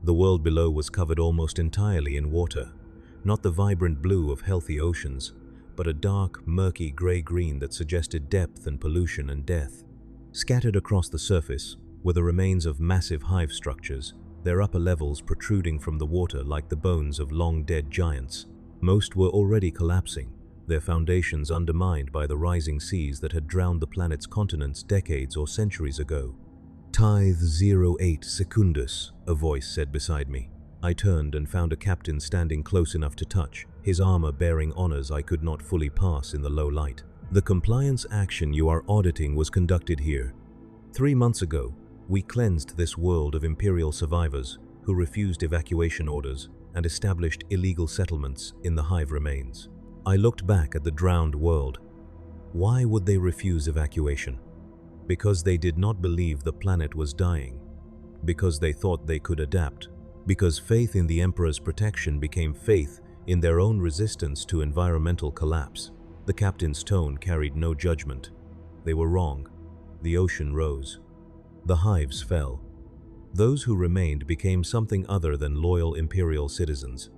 The world below was covered almost entirely in water, not the vibrant blue of healthy oceans, but a dark, murky gray-green that suggested depth and pollution and death. Scattered across the surface were the remains of massive hive structures, their upper levels protruding from the water like the bones of long-dead giants. Most were already collapsing, their foundations undermined by the rising seas that had drowned the planet's continents decades or centuries ago. "Tithe 08 Secundus," a voice said beside me. I turned and found a captain standing close enough to touch, his armor bearing honors I could not fully pass in the low light. "The compliance action you are auditing was conducted here. 3 months ago, we cleansed this world of Imperial survivors who refused evacuation orders and established illegal settlements in the hive remains." I looked back at the drowned world. Why would they refuse evacuation? Because they did not believe the planet was dying. Because they thought they could adapt. Because faith in the Emperor's protection became faith in their own resistance to environmental collapse. The captain's tone carried no judgment. They were wrong. The ocean rose. The hives fell. Those who remained became something other than loyal Imperial citizens.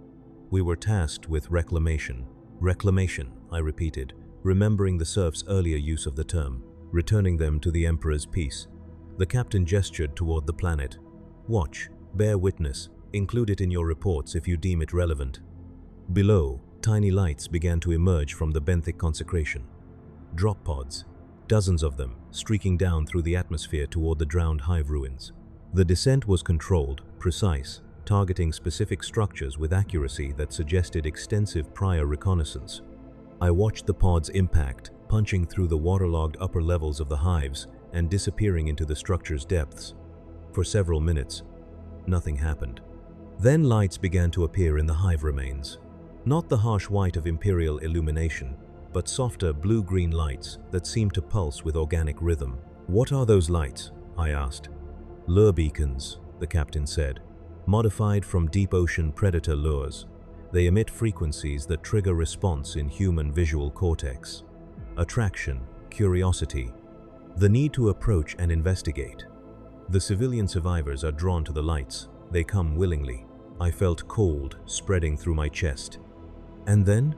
We were tasked with reclamation. "Reclamation," I repeated, remembering the serf's earlier use of the term, returning them to the Emperor's peace. The captain gestured toward the planet. "Watch, bear witness, include it in your reports if you deem it relevant." Below, tiny lights began to emerge from the benthic consecration. Drop pods, dozens of them, streaking down through the atmosphere toward the drowned hive ruins. The descent was controlled, precise, targeting specific structures with accuracy that suggested extensive prior reconnaissance. I watched the pods impact, punching through the waterlogged upper levels of the hives and disappearing into the structure's depths. For several minutes, nothing happened. Then lights began to appear in the hive remains. Not the harsh white of Imperial illumination, but softer blue-green lights that seemed to pulse with organic rhythm. "What are those lights?" I asked. "Lure beacons," the captain said, "modified from deep ocean predator lures. They emit frequencies that trigger response in human visual cortex. Attraction, curiosity, the need to approach and investigate. The civilian survivors are drawn to the lights. They come willingly. I felt cold spreading through my chest. And then,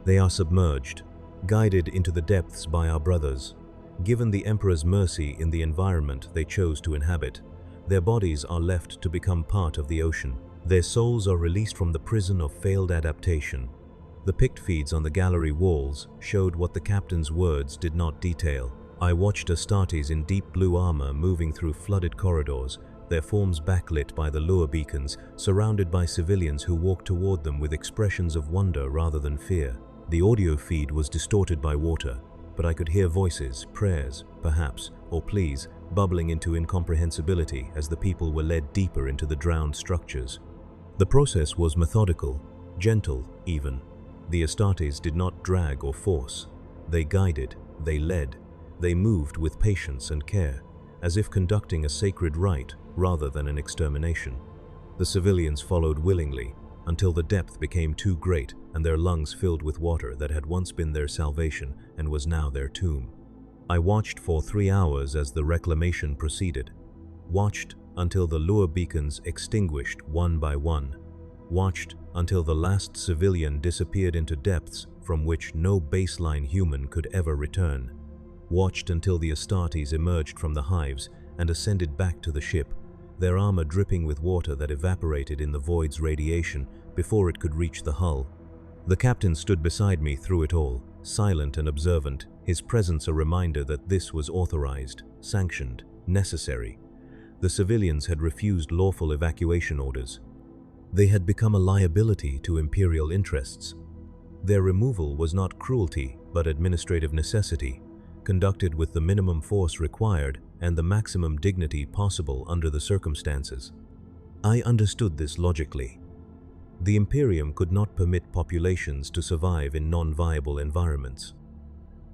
they are submerged, guided into the depths by our brothers. Given the Emperor's mercy in the environment they chose to inhabit, their bodies are left to become part of the ocean. Their souls are released from the prison of failed adaptation. The pict feeds on the gallery walls showed what the captain's words did not detail. I watched Astartes in deep blue armor moving through flooded corridors, their forms backlit by the lure beacons, surrounded by civilians who walked toward them with expressions of wonder rather than fear. The audio feed was distorted by water, but I could hear voices, prayers, perhaps, or pleas, bubbling into incomprehensibility as the people were led deeper into the drowned structures. The process was methodical, gentle even. The Astartes did not drag or force. They guided, they led, they moved with patience and care, as if conducting a sacred rite rather than an extermination. The civilians followed willingly until the depth became too great and their lungs filled with water that had once been their salvation and was now their tomb. I watched for 3 hours as the reclamation proceeded. Watched until the lure beacons extinguished one by one. Watched until the last civilian disappeared into depths from which no baseline human could ever return. Watched until the Astartes emerged from the hives and ascended back to the ship, their armor dripping with water that evaporated in the void's radiation before it could reach the hull. The captain stood beside me through it all, silent and observant, his presence a reminder that this was authorized, sanctioned, necessary. The civilians had refused lawful evacuation orders. They had become a liability to imperial interests. Their removal was not cruelty, but administrative necessity, conducted with the minimum force required and the maximum dignity possible under the circumstances. I understood this logically. The Imperium could not permit populations to survive in non-viable environments.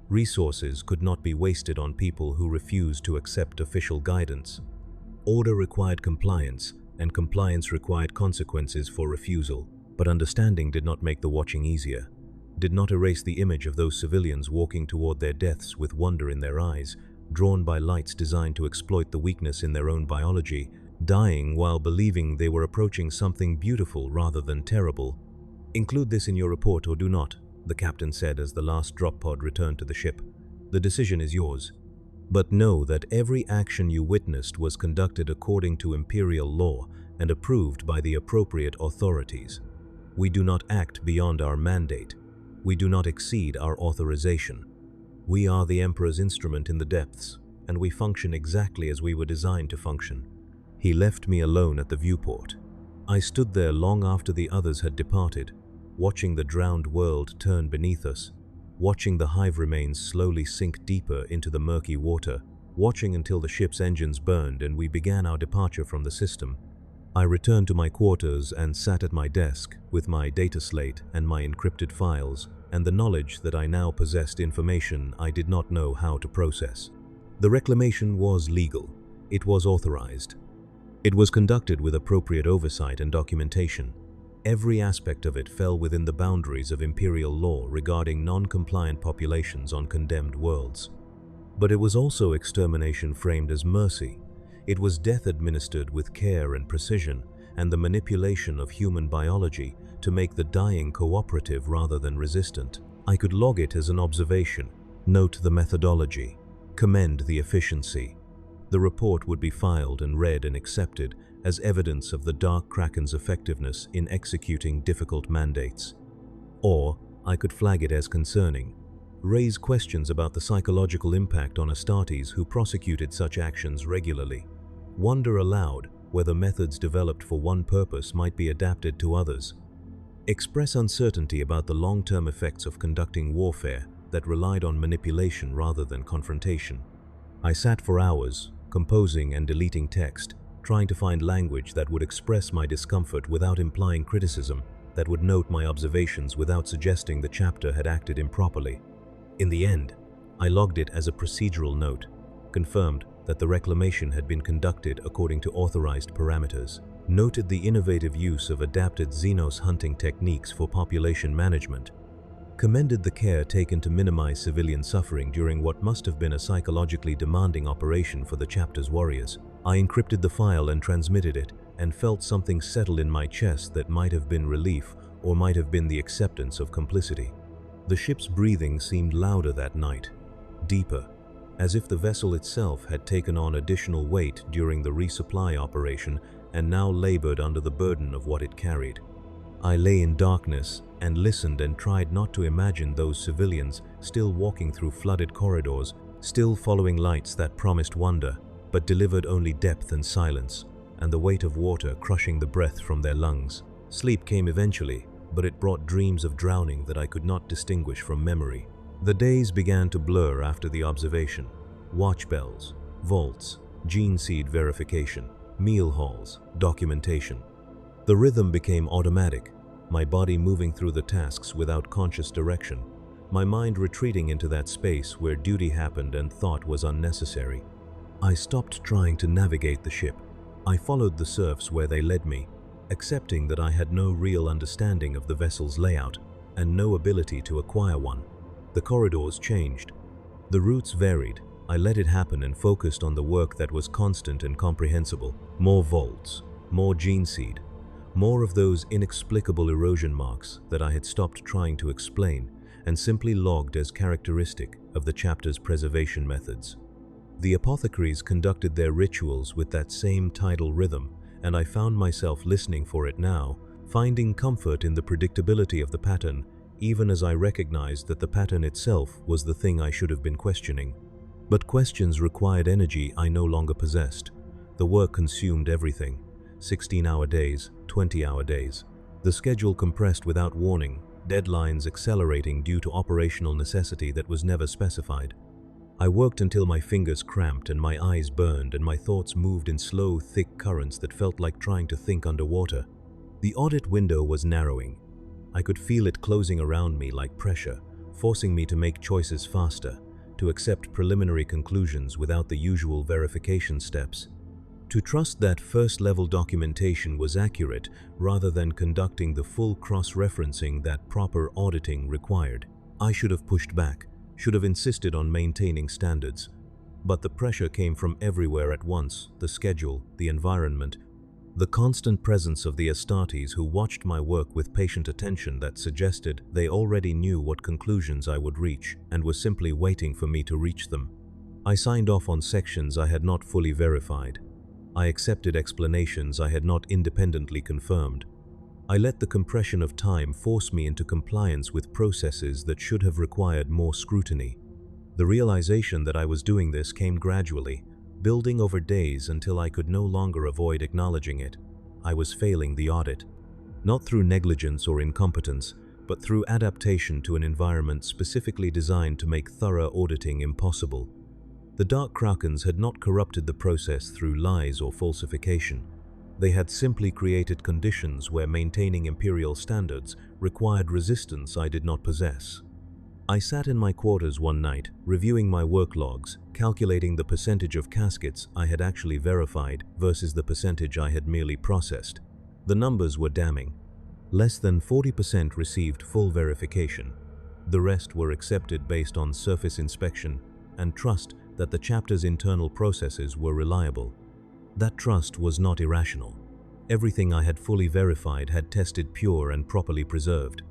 Resources could not be wasted on people who refused to accept official guidance. Order required compliance, and compliance required consequences for refusal, but understanding did not make the watching easier, did not erase the image of those civilians walking toward their deaths with wonder in their eyes, drawn by lights designed to exploit the weakness in their own biology, dying while believing they were approaching something beautiful rather than terrible. "Include this in your report or do not," the captain said as the last drop pod returned to the ship. "The decision is yours. But know that every action you witnessed was conducted according to imperial law and approved by the appropriate authorities. We do not act beyond our mandate. We do not exceed our authorization. We are the Emperor's instrument in the depths, and we function exactly as we were designed to function." He left me alone at the viewport. I stood there long after the others had departed, watching the drowned world turn beneath us, watching the hive remains slowly sink deeper into the murky water, watching until the ship's engines burned and we began our departure from the system. I returned to my quarters and sat at my desk with my data slate and my encrypted files and the knowledge that I now possessed information I did not know how to process. The reclamation was legal. It was authorized. It was conducted with appropriate oversight and documentation. Every aspect of it fell within the boundaries of imperial law regarding non-compliant populations on condemned worlds. But it was also extermination framed as mercy. It was death administered with care and precision, and the manipulation of human biology to make the dying cooperative rather than resistant. I could log it as an observation, note the methodology, commend the efficiency. The report would be filed and read and accepted as evidence of the Dark Kraken's effectiveness in executing difficult mandates. Or I could flag it as concerning, raise questions about the psychological impact on Astartes who prosecuted such actions regularly, wonder aloud whether methods developed for one purpose might be adapted to others, express uncertainty about the long-term effects of conducting warfare that relied on manipulation rather than confrontation. I sat for hours, composing and deleting text, trying to find language that would express my discomfort without implying criticism, that would note my observations without suggesting the chapter had acted improperly. In the end, I logged it as a procedural note, confirmed that the reclamation had been conducted according to authorized parameters. noted the innovative use of adapted xenos hunting techniques for population management, commended the care taken to minimize civilian suffering during what must have been a psychologically demanding operation for the chapter's warriors. I encrypted the file and transmitted it, and felt something settle in my chest that might have been relief or might have been the acceptance of complicity. The ship's breathing seemed louder that night, deeper, as if the vessel itself had taken on additional weight during the resupply operation and now labored under the burden of what it carried. I lay in darkness and listened and tried not to imagine those civilians still walking through flooded corridors, still following lights that promised wonder, but delivered only depth and silence, and the weight of water crushing the breath from their lungs. Sleep came eventually, but it brought dreams of drowning that I could not distinguish from memory. The days began to blur after the observation. Watch bells, vaults, gene seed verification, meal halls, documentation. The rhythm became automatic, my body moving through the tasks without conscious direction, my mind retreating into that space where duty happened and thought was unnecessary. I stopped trying to navigate the ship. I followed the serfs where they led me, accepting that I had no real understanding of the vessel's layout and no ability to acquire one. The corridors changed. The routes varied. I let it happen and focused on the work that was constant and comprehensible. More vaults, more gene seed, more of those inexplicable erosion marks that I had stopped trying to explain and simply logged as characteristic of the chapter's preservation methods. The apothecaries conducted their rituals with that same tidal rhythm, and I found myself listening for it now, finding comfort in the predictability of the pattern, even as I recognized that the pattern itself was the thing I should have been questioning. But questions required energy I no longer possessed. The work consumed everything. 16-hour days, 20-hour days. The schedule compressed without warning, deadlines accelerating due to operational necessity that was never specified. I worked until my fingers cramped and my eyes burned and my thoughts moved in slow, thick currents that felt like trying to think underwater. The audit window was narrowing. I could feel it closing around me like pressure, forcing me to make choices faster, to accept preliminary conclusions without the usual verification steps. To trust that first-level documentation was accurate rather than conducting the full cross-referencing that proper auditing required. I should have pushed back, should have insisted on maintaining standards. But the pressure came from everywhere at once: the schedule, the environment, the constant presence of the Astartes who watched my work with patient attention that suggested they already knew what conclusions I would reach and were simply waiting for me to reach them. I signed off on sections I had not fully verified. I accepted explanations I had not independently confirmed. I let the compression of time force me into compliance with processes that should have required more scrutiny. The realization that I was doing this came gradually, building over days until I could no longer avoid acknowledging it. I was failing the audit, not through negligence or incompetence, but through adaptation to an environment specifically designed to make thorough auditing impossible. The Dark Krakens had not corrupted the process through lies or falsification. They had simply created conditions where maintaining imperial standards required resistance I did not possess. I sat in my quarters one night, reviewing my work logs, calculating the percentage of caskets I had actually verified versus the percentage I had merely processed. The numbers were damning. Less than 40% received full verification. The rest were accepted based on surface inspection and trust that the chapter's internal processes were reliable. That trust was not irrational. Everything I had fully verified had tested pure and properly preserved.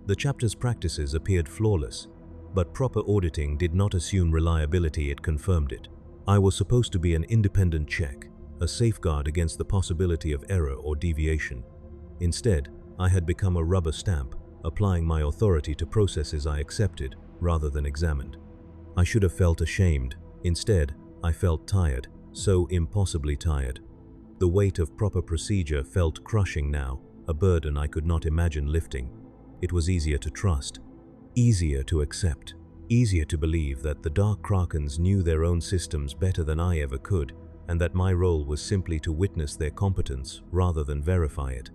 The chapter's practices appeared flawless, but proper auditing did not assume reliability, it confirmed it. I was supposed to be an independent check, a safeguard against the possibility of error or deviation. Instead, I had become a rubber stamp, applying my authority to processes I accepted rather than examined. I should have felt ashamed. Instead, I felt tired, so impossibly tired. The weight of proper procedure felt crushing now, a burden I could not imagine lifting. It was easier to trust, easier to accept, easier to believe that the Dark Krakens knew their own systems better than I ever could, and that my role was simply to witness their competence rather than verify it.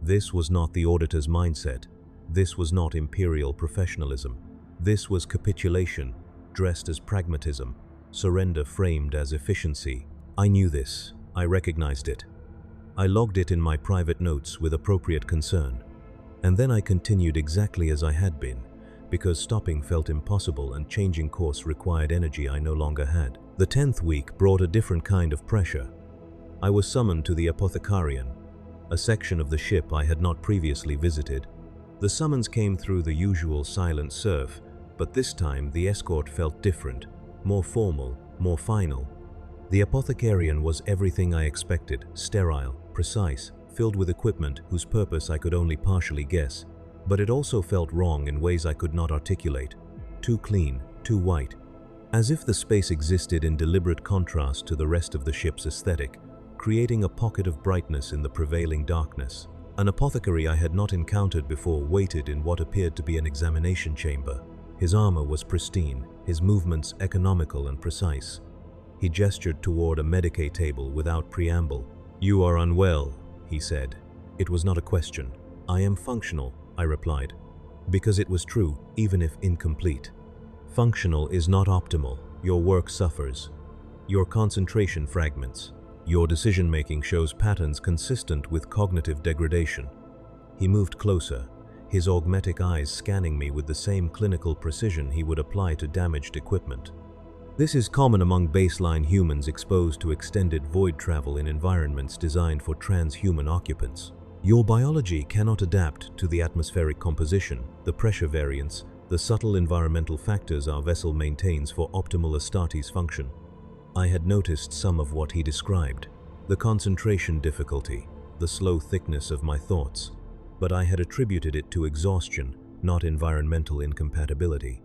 This was not the auditor's mindset. This was not imperial professionalism. This was capitulation, dressed as pragmatism, surrender framed as efficiency. I knew this. I recognized it. I logged it in my private notes with appropriate concern. And then I continued exactly as I had been, because stopping felt impossible and changing course required energy I no longer had. The 10th week brought a different kind of pressure. I was summoned to the Apothecarian, a section of the ship I had not previously visited. The summons came through the usual silent surf, but this time the escort felt different, more formal, more final. The Apothecarian was everything I expected, sterile, precise, filled with equipment whose purpose I could only partially guess. But it also felt wrong in ways I could not articulate. Too clean, too white. As if the space existed in deliberate contrast to the rest of the ship's aesthetic, creating a pocket of brightness in the prevailing darkness. An apothecary I had not encountered before waited in what appeared to be an examination chamber. His armor was pristine, his movements economical and precise. He gestured toward a Medicae table without preamble. "You are unwell," he said. It was not a question. "I am functional," I replied, because it was true, even if incomplete. Functional is not optimal. Your work suffers. Your concentration fragments. Your decision-making shows patterns consistent with cognitive degradation. He moved closer, his augmetic eyes scanning me with the same clinical precision he would apply to damaged equipment. This is common among baseline humans exposed to extended void travel in environments designed for transhuman occupants. Your biology cannot adapt to the atmospheric composition, the pressure variance, the subtle environmental factors our vessel maintains for optimal Astartes function. I had noticed some of what he described, the concentration difficulty, the slow thickness of my thoughts, but I had attributed it to exhaustion, not environmental incompatibility.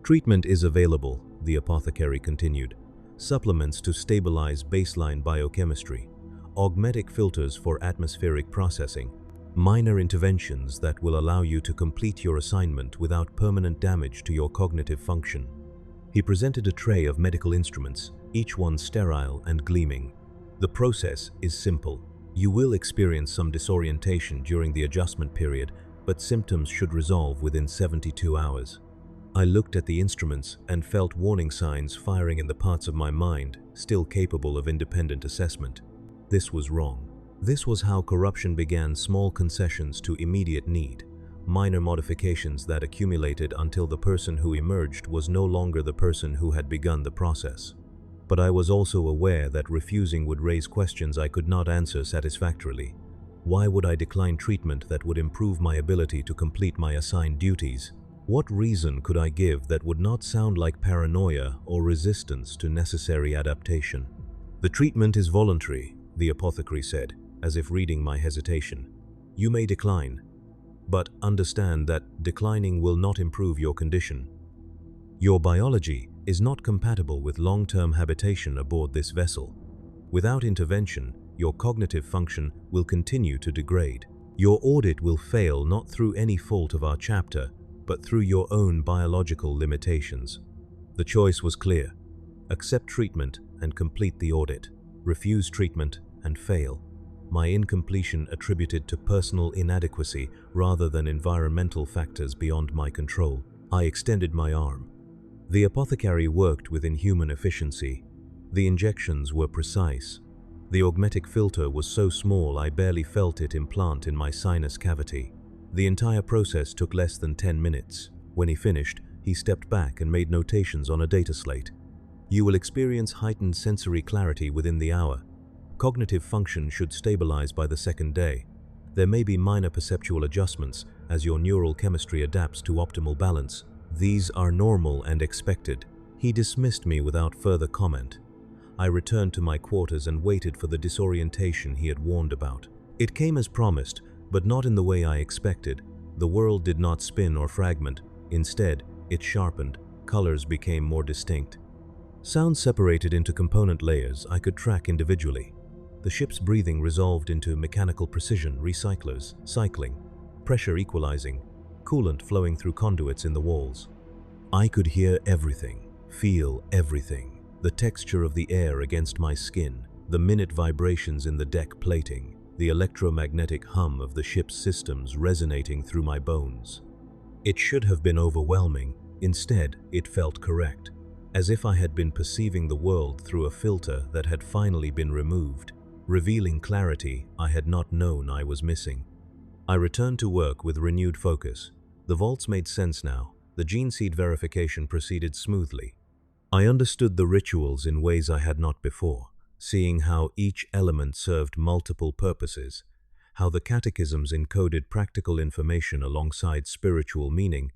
Treatment is available, the apothecary continued. Supplements to stabilize baseline biochemistry, augmetic filters for atmospheric processing, minor interventions that will allow you to complete your assignment without permanent damage to your cognitive function. He presented a tray of medical instruments, each one sterile and gleaming. The process is simple. You will experience some disorientation during the adjustment period, but symptoms should resolve within 72 hours. I looked at the instruments and felt warning signs firing in the parts of my mind still capable of independent assessment. This was wrong. This was how corruption began: small concessions to immediate need, minor modifications that accumulated until the person who emerged was no longer the person who had begun the process. But I was also aware that refusing would raise questions I could not answer satisfactorily. Why would I decline treatment that would improve my ability to complete my assigned duties? What reason could I give that would not sound like paranoia or resistance to necessary adaptation? "The treatment is voluntary," the apothecary said, as if reading my hesitation. "You may decline, but understand that declining will not improve your condition. Your biology is not compatible with long-term habitation aboard this vessel. Without intervention, your cognitive function will continue to degrade. Your audit will fail not through any fault of our chapter, but through your own biological limitations." The choice was clear. Accept treatment and complete the audit. Refuse treatment and fail. My incompletion attributed to personal inadequacy rather than environmental factors beyond my control. I extended my arm. The apothecary worked with inhuman efficiency. The injections were precise. The augmetic filter was so small I barely felt it implant in my sinus cavity. The entire process took less than 10 minutes. When he finished, he stepped back and made notations on a data slate. "You will experience heightened sensory clarity within the hour. Cognitive function should stabilize by the second day. There may be minor perceptual adjustments as your neural chemistry adapts to optimal balance. These are normal and expected." He dismissed me without further comment. I returned to my quarters and waited for the disorientation he had warned about. It came as promised, but not in the way I expected. The world did not spin or fragment. Instead, it sharpened. Colors became more distinct. Sounds separated into component layers I could track individually. The ship's breathing resolved into mechanical precision recyclers, cycling, pressure equalizing, coolant flowing through conduits in the walls. I could hear everything, feel everything. The texture of the air against my skin, the minute vibrations in the deck plating, the electromagnetic hum of the ship's systems resonating through my bones. It should have been overwhelming. Instead, it felt correct, as if I had been perceiving the world through a filter that had finally been removed. revealing clarity I had not known I was missing. I returned to work with renewed focus. The vaults made sense now. The gene seed verification proceeded smoothly. I understood the rituals in ways I had not before, seeing how each element served multiple purposes, how the catechisms encoded practical information alongside spiritual meaning,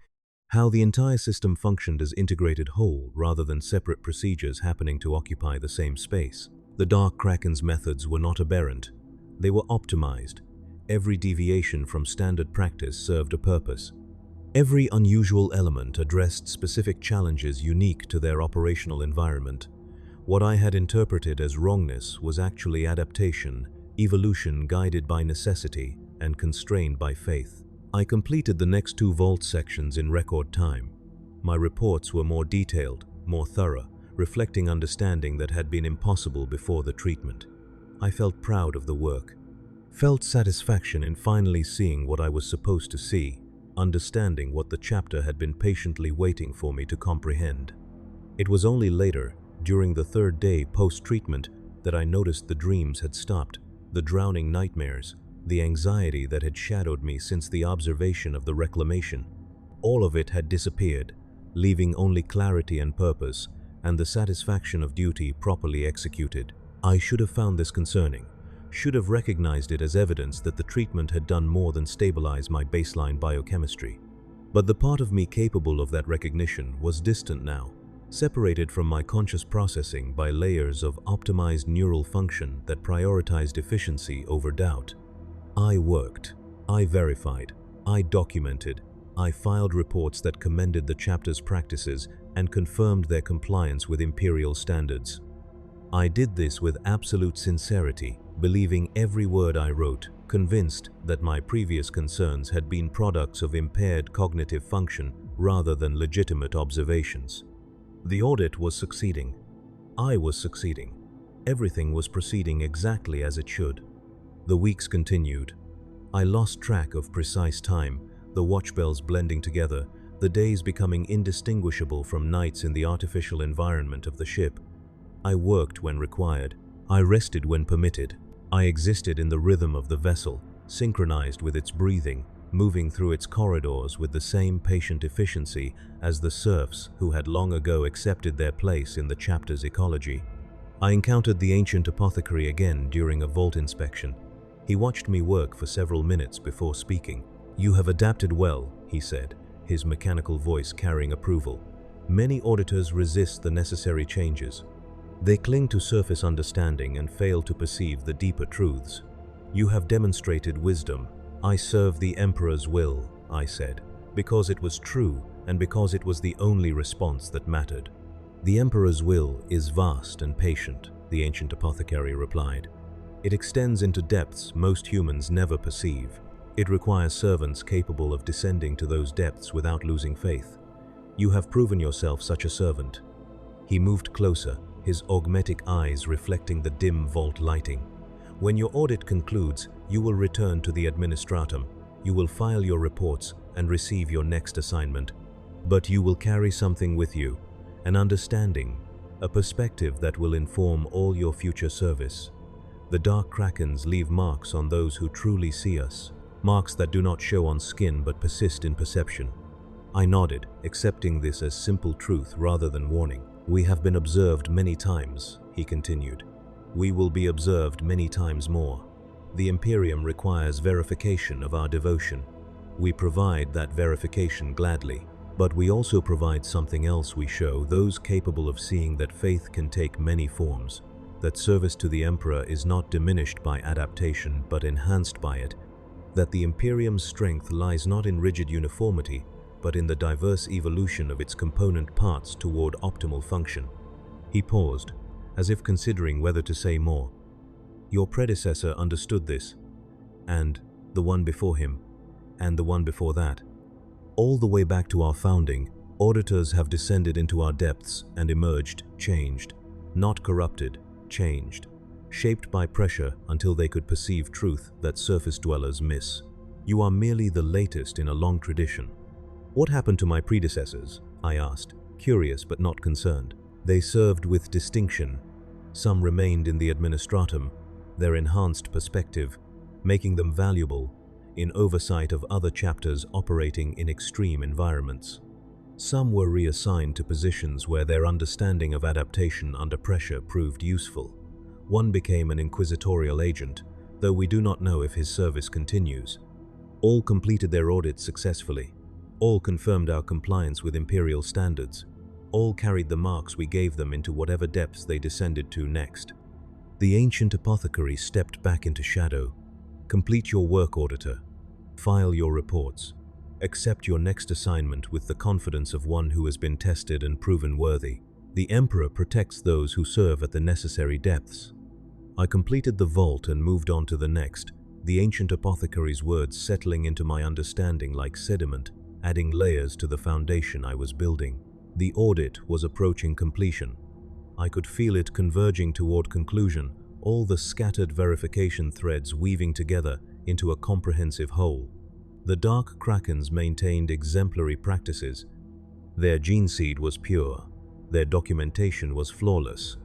how the entire system functioned as integrated whole rather than separate procedures happening to occupy the same space. The Dark Krakens methods were not aberrant. They were optimized. Every deviation from standard practice served a purpose. Every unusual element addressed specific challenges unique to their operational environment. What I had interpreted as wrongness was actually adaptation, evolution guided by necessity and constrained by faith. I completed the next 2 vault sections in record time. My reports were more detailed, more thorough, reflecting understanding that had been impossible before the treatment. I felt proud of the work, felt satisfaction in finally seeing what I was supposed to see, understanding what the chapter had been patiently waiting for me to comprehend. It was only later, during the 3rd day post-treatment, that I noticed the dreams had stopped, the drowning nightmares, the anxiety that had shadowed me since the observation of the reclamation. All of it had disappeared, leaving only clarity and purpose, and the satisfaction of duty properly executed. I should have found this concerning, should have recognized it as evidence that the treatment had done more than stabilize my baseline biochemistry. But the part of me capable of that recognition was distant now, separated from my conscious processing by layers of optimized neural function that prioritized efficiency over doubt. I worked, I verified, I documented, I filed reports that commended the chapter's practices and confirmed their compliance with imperial standards. I did this with absolute sincerity, believing every word I wrote, convinced that my previous concerns had been products of impaired cognitive function rather than legitimate observations. The audit was succeeding. I was succeeding. Everything was proceeding exactly as it should. The weeks continued. I lost track of precise time, the watch bells blending together, the days becoming indistinguishable from nights in the artificial environment of the ship. I worked when required. I rested when permitted. I existed in the rhythm of the vessel, synchronized with its breathing, moving through its corridors with the same patient efficiency as the serfs who had long ago accepted their place in the chapter's ecology. I encountered the ancient apothecary again during a vault inspection. He watched me work for several minutes before speaking. "You have adapted well," he said, his mechanical voice carrying approval. "Many auditors resist the necessary changes. They cling to surface understanding and fail to perceive the deeper truths. You have demonstrated wisdom. I serve the Emperor's will," I said, because it was true and because it was the only response that mattered. "The Emperor's will is vast and patient," the ancient apothecary replied. "It extends into depths most humans never perceive. It requires servants capable of descending to those depths without losing faith. You have proven yourself such a servant." He moved closer, his augmetic eyes reflecting the dim vault lighting. "When your audit concludes, you will return to the administratum. You will file your reports and receive your next assignment. But you will carry something with you, an understanding, a perspective that will inform all your future service. The Dark Krakens leave marks on those who truly see us, marks that do not show on skin but persist in perception." I nodded, accepting this as simple truth rather than warning. "We have been observed many times," he continued. "We will be observed many times more. The Imperium requires verification of our devotion. We provide that verification gladly, but we also provide something else. We show those capable of seeing that faith can take many forms, that service to the Emperor is not diminished by adaptation but enhanced by it, that the Imperium's strength lies not in rigid uniformity, but in the diverse evolution of its component parts toward optimal function." He paused, as if considering whether to say more. "Your predecessor understood this, and the one before him, and the one before that. All the way back to our founding, auditors have descended into our depths and emerged changed, not corrupted, changed, shaped by pressure until they could perceive truth that surface dwellers miss. You are merely the latest in a long tradition." "What happened to my predecessors?" I asked, curious but not concerned. "They served with distinction. Some remained in the administratum, their enhanced perspective, making them valuable in oversight of other chapters operating in extreme environments. Some were reassigned to positions where their understanding of adaptation under pressure proved useful. One became an inquisitorial agent, though we do not know if his service continues. All completed their audits successfully. All confirmed our compliance with imperial standards. All carried the marks we gave them into whatever depths they descended to next. The ancient apothecary stepped back into shadow. Complete your work, auditor. File your reports. Accept your next assignment with the confidence of one who has been tested and proven worthy. The Emperor protects those who serve at the necessary depths. I completed the vault and moved on to the next, the ancient apothecary's words settling into my understanding like sediment, adding layers to the foundation I was building. The audit was approaching completion. I could feel it converging toward conclusion, all the scattered verification threads weaving together into a comprehensive whole. The Dark Krakens maintained exemplary practices. Their gene seed was pure. Their documentation was flawless.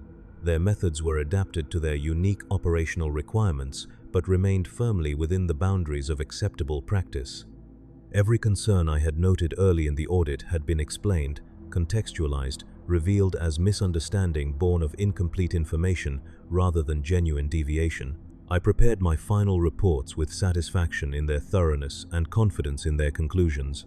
Their methods were adapted to their unique operational requirements, but remained firmly within the boundaries of acceptable practice. Every concern I had noted early in the audit had been explained, contextualized, revealed as misunderstanding born of incomplete information rather than genuine deviation. I prepared my final reports with satisfaction in their thoroughness and confidence in their conclusions.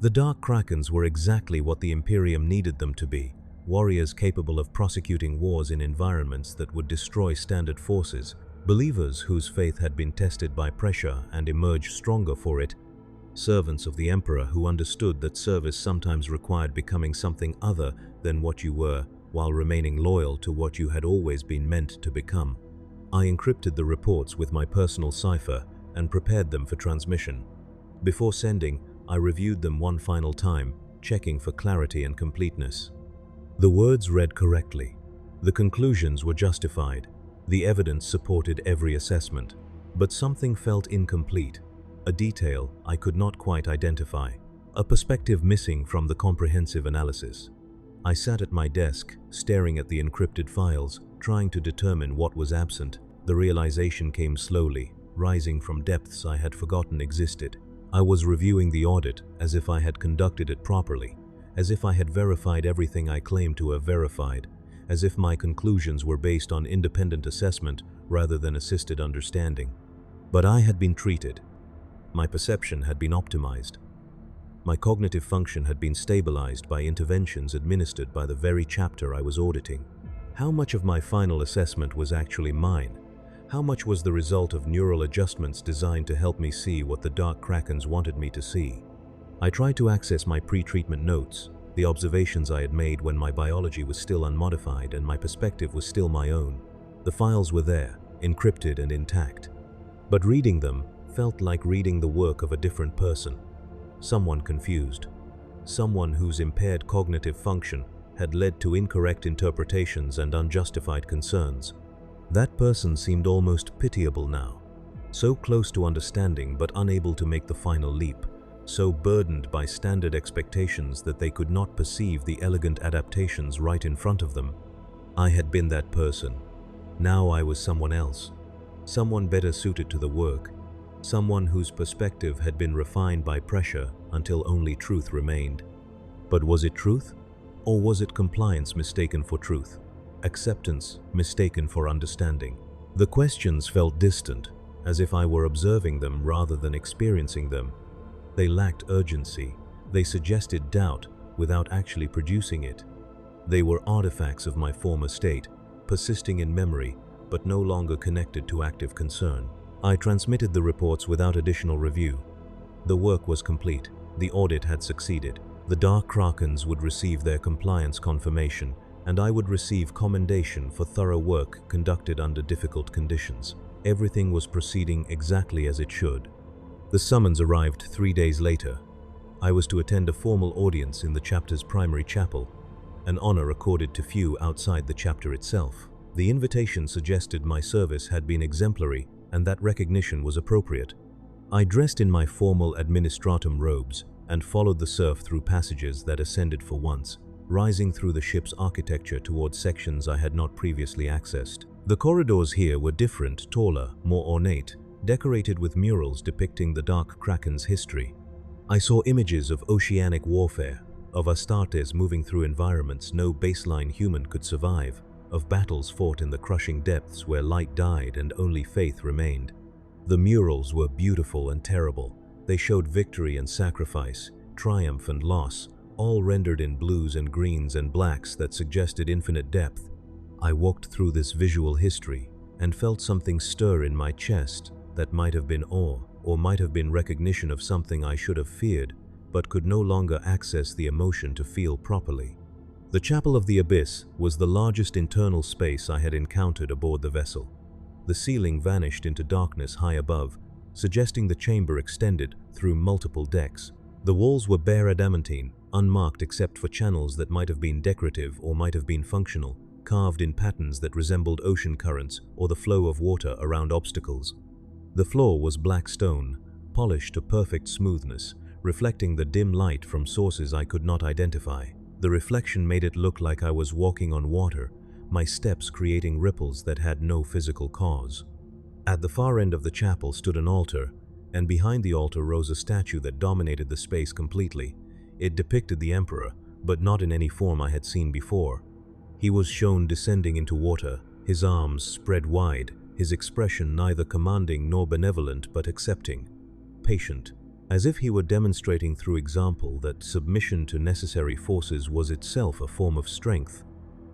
The Dark Krakens were exactly what the Imperium needed them to be, warriors capable of prosecuting wars in environments that would destroy standard forces, believers whose faith had been tested by pressure and emerged stronger for it, servants of the Emperor who understood that service sometimes required becoming something other than what you were, while remaining loyal to what you had always been meant to become. I encrypted the reports with my personal cipher and prepared them for transmission. Before sending, I reviewed them one final time, checking for clarity and completeness. The words read correctly. The conclusions were justified. The evidence supported every assessment. But something felt incomplete, a detail I could not quite identify, a perspective missing from the comprehensive analysis. I sat at my desk, staring at the encrypted files, trying to determine what was absent. The realization came slowly, rising from depths I had forgotten existed. I was reviewing the audit as if I had conducted it properly, as if I had verified everything I claimed to have verified, as if my conclusions were based on independent assessment rather than assisted understanding. But I had been treated. My perception had been optimized. My cognitive function had been stabilized by interventions administered by the very chapter I was auditing. How much of my final assessment was actually mine? How much was the result of neural adjustments designed to help me see what the Dark Krakens wanted me to see? I tried to access my pre-treatment notes, the observations I had made when my biology was still unmodified and my perspective was still my own. The files were there, encrypted and intact. But reading them felt like reading the work of a different person. Someone confused. Someone whose impaired cognitive function had led to incorrect interpretations and unjustified concerns. That person seemed almost pitiable now, so close to understanding but unable to make the final leap, so burdened by standard expectations that they could not perceive the elegant adaptations right in front of them. I had been that person. Now I was someone else, someone better suited to the work, someone whose perspective had been refined by pressure until only truth remained. But was it truth? Or was it compliance mistaken for truth? Acceptance mistaken for understanding? The questions felt distant, as if I were observing them rather than experiencing them. They lacked urgency. They suggested doubt without actually producing it. They were artifacts of my former state, persisting in memory, but no longer connected to active concern. I transmitted the reports without additional review. The work was complete. The audit had succeeded. The Dark Krakens would receive their compliance confirmation, and I would receive commendation for thorough work conducted under difficult conditions. Everything was proceeding exactly as it should. The summons arrived 3 days later. I was to attend a formal audience in the chapter's primary chapel, an honor accorded to few outside the chapter itself. The invitation suggested my service had been exemplary and that recognition was appropriate. I dressed in my formal administratum robes and followed the serf through passages that ascended for once, rising through the ship's architecture towards sections I had not previously accessed. The corridors here were different, taller, more ornate, decorated with murals depicting the Dark Kraken's history. I saw images of oceanic warfare, of Astartes moving through environments no baseline human could survive, of battles fought in the crushing depths where light died and only faith remained. The murals were beautiful and terrible. They showed victory and sacrifice, triumph and loss, all rendered in blues and greens and blacks that suggested infinite depth. I walked through this visual history and felt something stir in my chest that might have been awe or might have been recognition of something I should have feared, but could no longer access the emotion to feel properly. The Chapel of the Abyss was the largest internal space I had encountered aboard the vessel. The ceiling vanished into darkness high above, suggesting the chamber extended through multiple decks. The walls were bare adamantine, unmarked except for channels that might have been decorative or might have been functional, carved in patterns that resembled ocean currents or the flow of water around obstacles. The floor was black stone, polished to perfect smoothness, reflecting the dim light from sources I could not identify. The reflection made it look like I was walking on water, my steps creating ripples that had no physical cause. At the far end of the chapel stood an altar, and behind the altar rose a statue that dominated the space completely. It depicted the Emperor, but not in any form I had seen before. He was shown descending into water, his arms spread wide, his expression neither commanding nor benevolent but accepting, patient, as if he were demonstrating through example that submission to necessary forces was itself a form of strength.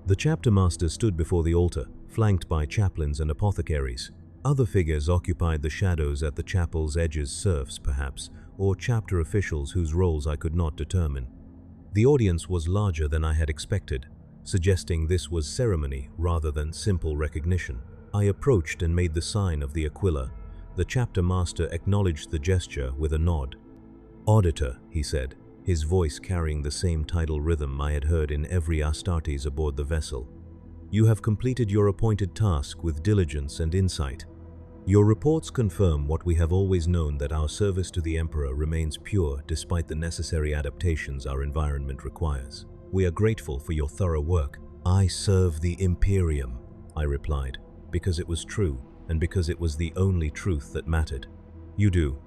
The chapter master stood before the altar, flanked by chaplains and apothecaries. Other figures occupied the shadows at the chapel's edges, serfs perhaps, or chapter officials whose roles I could not determine. The audience was larger than I had expected, suggesting this was ceremony rather than simple recognition. I approached and made the sign of the Aquila. The chapter master acknowledged the gesture with a nod. "Auditor," he said, his voice carrying the same tidal rhythm I had heard in every Astartes aboard the vessel. "You have completed your appointed task with diligence and insight. Your reports confirm what we have always known, that our service to the Emperor remains pure despite the necessary adaptations our environment requires. We are grateful for your thorough work." "I serve the Imperium," I replied, because it was true and because it was the only truth that mattered. "You do."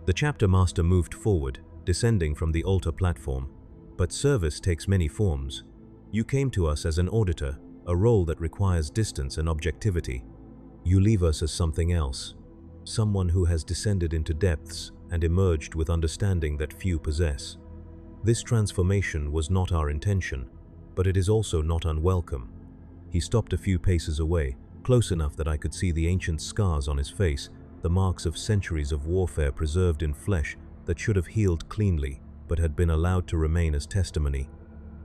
The chapter master moved forward, descending from the altar platform. "But service takes many forms. You came to us as an auditor, a role that requires distance and objectivity. You leave us as something else, someone who has descended into depths and emerged with understanding that few possess. This transformation was not our intention, but it is also not unwelcome." He stopped a few paces away, close enough that I could see the ancient scars on his face, the marks of centuries of warfare preserved in flesh that should have healed cleanly, but had been allowed to remain as testimony.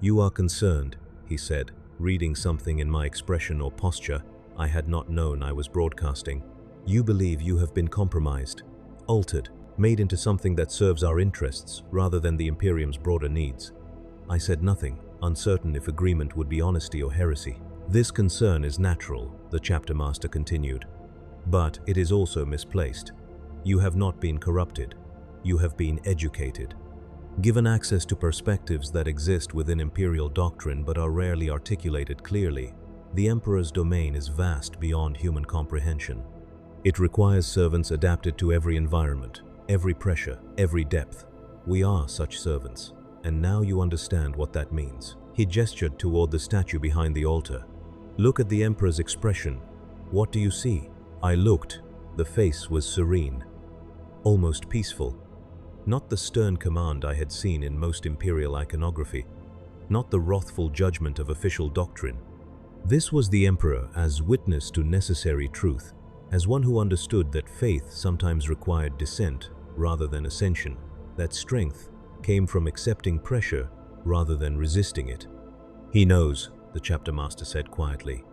"You are concerned," he said, reading something in my expression or posture I had not known I was broadcasting. "You believe you have been compromised, altered, made into something that serves our interests rather than the Imperium's broader needs." I said nothing, uncertain if agreement would be honesty or heresy. "This concern is natural," the chapter master continued, "but it is also misplaced. You have not been corrupted. You have been educated, given access to perspectives that exist within imperial doctrine but are rarely articulated clearly. The Emperor's domain is vast beyond human comprehension. It requires servants adapted to every environment, every pressure, every depth. We are such servants, and now you understand what that means." He gestured toward the statue behind the altar. "Look at the Emperor's expression. What do you see?" I looked. The face was serene, almost peaceful. Not the stern command I had seen in most imperial iconography, not the wrathful judgment of official doctrine. This was the Emperor as witness to necessary truth, as one who understood that faith sometimes required descent rather than ascension, that strength came from accepting pressure rather than resisting it. "He knows," the chapter master said quietly.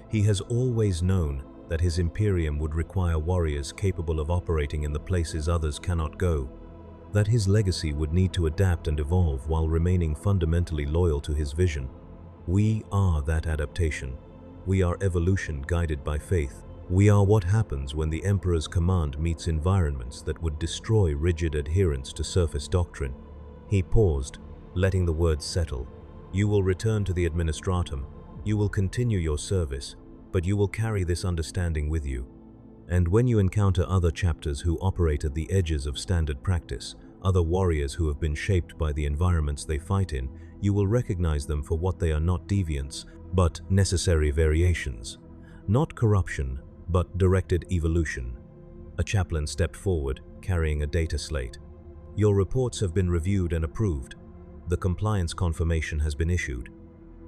"He has always known that his Imperium would require warriors capable of operating in the places others cannot go, that his legacy would need to adapt and evolve while remaining fundamentally loyal to his vision. We are that adaptation. We are evolution guided by faith. We are what happens when the Emperor's command meets environments that would destroy rigid adherence to surface doctrine." He paused, letting the words settle. "You will return to the administratum. You will continue your service, but you will carry this understanding with you. And when you encounter other chapters who operate at the edges of standard practice, other warriors who have been shaped by the environments they fight in, you will recognize them for what they are: not deviants, but necessary variations. Not corruption, but directed evolution. A chaplain stepped forward, carrying a data slate. Your reports have been reviewed and approved. The compliance confirmation has been issued.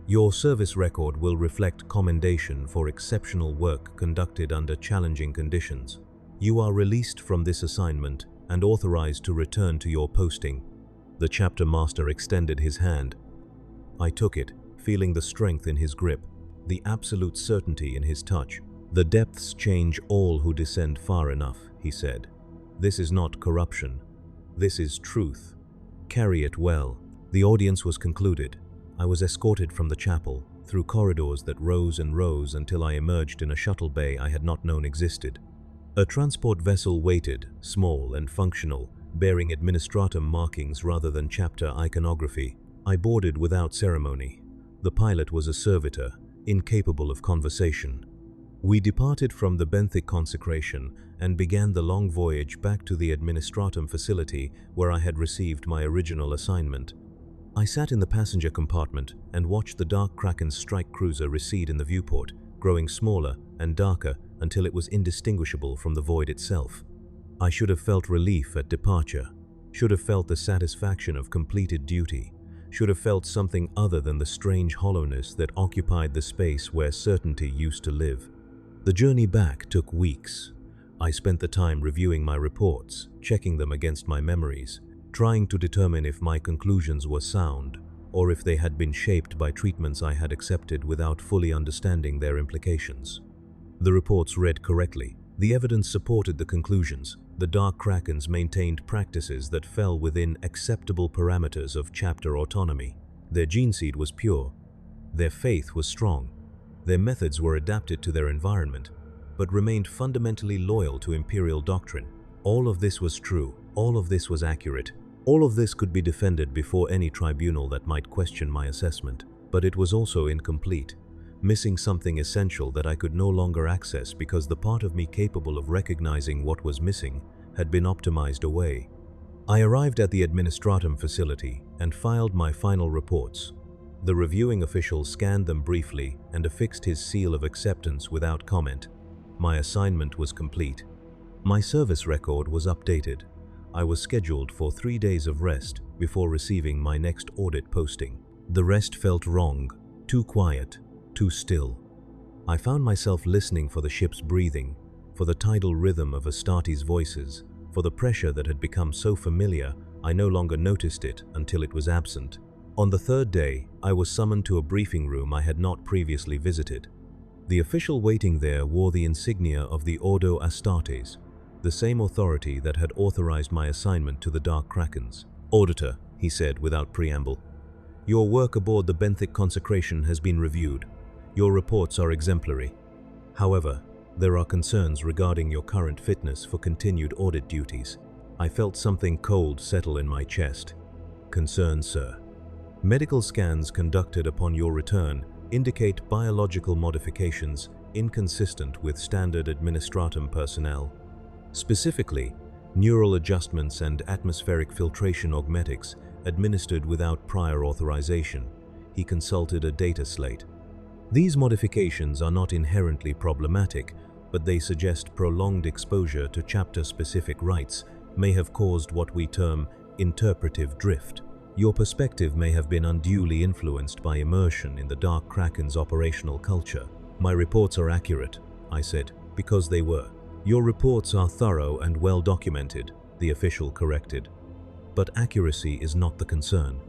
Your service record will reflect commendation for exceptional work conducted under challenging conditions. You are released from this assignment and authorized to return to your posting. The chapter master extended his hand. I took it, feeling the strength in his grip, the absolute certainty in his touch. The depths change all who descend far enough, he said. This is not corruption. This is truth. Carry it well. The audience was concluded. I was escorted from the chapel, through corridors that rose and rose until I emerged in a shuttle bay I had not known existed. A transport vessel waited, small and functional, bearing administratum markings rather than chapter iconography. I boarded without ceremony. The pilot was a servitor, incapable of conversation. We departed from the benthic consecration and began the long voyage back to the administratum facility where I had received my original assignment. I sat in the passenger compartment and watched the dark Krakens strike cruiser recede in the viewport, growing smaller and darker until it was indistinguishable from the void itself. I should have felt relief at departure, should have felt the satisfaction of completed duty, should have felt something other than the strange hollowness that occupied the space where certainty used to live. The journey back took weeks. I spent the time reviewing my reports, checking them against my memories, trying to determine if my conclusions were sound, or if they had been shaped by treatments I had accepted without fully understanding their implications. The reports read correctly. The evidence supported the conclusions. The Dark Krakens maintained practices that fell within acceptable parameters of chapter autonomy. Their gene seed was pure. Their faith was strong. Their methods were adapted to their environment, but remained fundamentally loyal to imperial doctrine. All of this was true. All of this was accurate. All of this could be defended before any tribunal that might question my assessment, but it was also incomplete, missing something essential that I could no longer access because the part of me capable of recognizing what was missing had been optimized away. I arrived at the administratum facility and filed my final reports. The reviewing official scanned them briefly and affixed his seal of acceptance without comment. My assignment was complete. My service record was updated. I was scheduled for 3 days of rest before receiving my next audit posting. The rest felt wrong, too quiet, too still. I found myself listening for the ship's breathing, for the tidal rhythm of Astartes' voices, for the pressure that had become so familiar I no longer noticed it until it was absent. On the 3rd day, I was summoned to a briefing room I had not previously visited. The official waiting there wore the insignia of the Ordo Astartes, the same authority that had authorized my assignment to the Dark Krakens. "Auditor," he said without preamble, "your work aboard the benthic consecration has been reviewed. Your reports are exemplary. However, there are concerns regarding your current fitness for continued audit duties." I felt something cold settle in my chest. "Concerns, sir. Medical scans conducted upon your return indicate biological modifications inconsistent with standard administratum personnel. Specifically, neural adjustments and atmospheric filtration augmetics administered without prior authorization." He consulted a data slate. "These modifications are not inherently problematic, but they suggest prolonged exposure to chapter-specific rites may have caused what we term interpretive drift. Your perspective may have been unduly influenced by immersion in the Dark Kraken's operational culture." "My reports are accurate," I said, "because they were." "Your reports are thorough and well documented," the official corrected. "But accuracy is not the concern.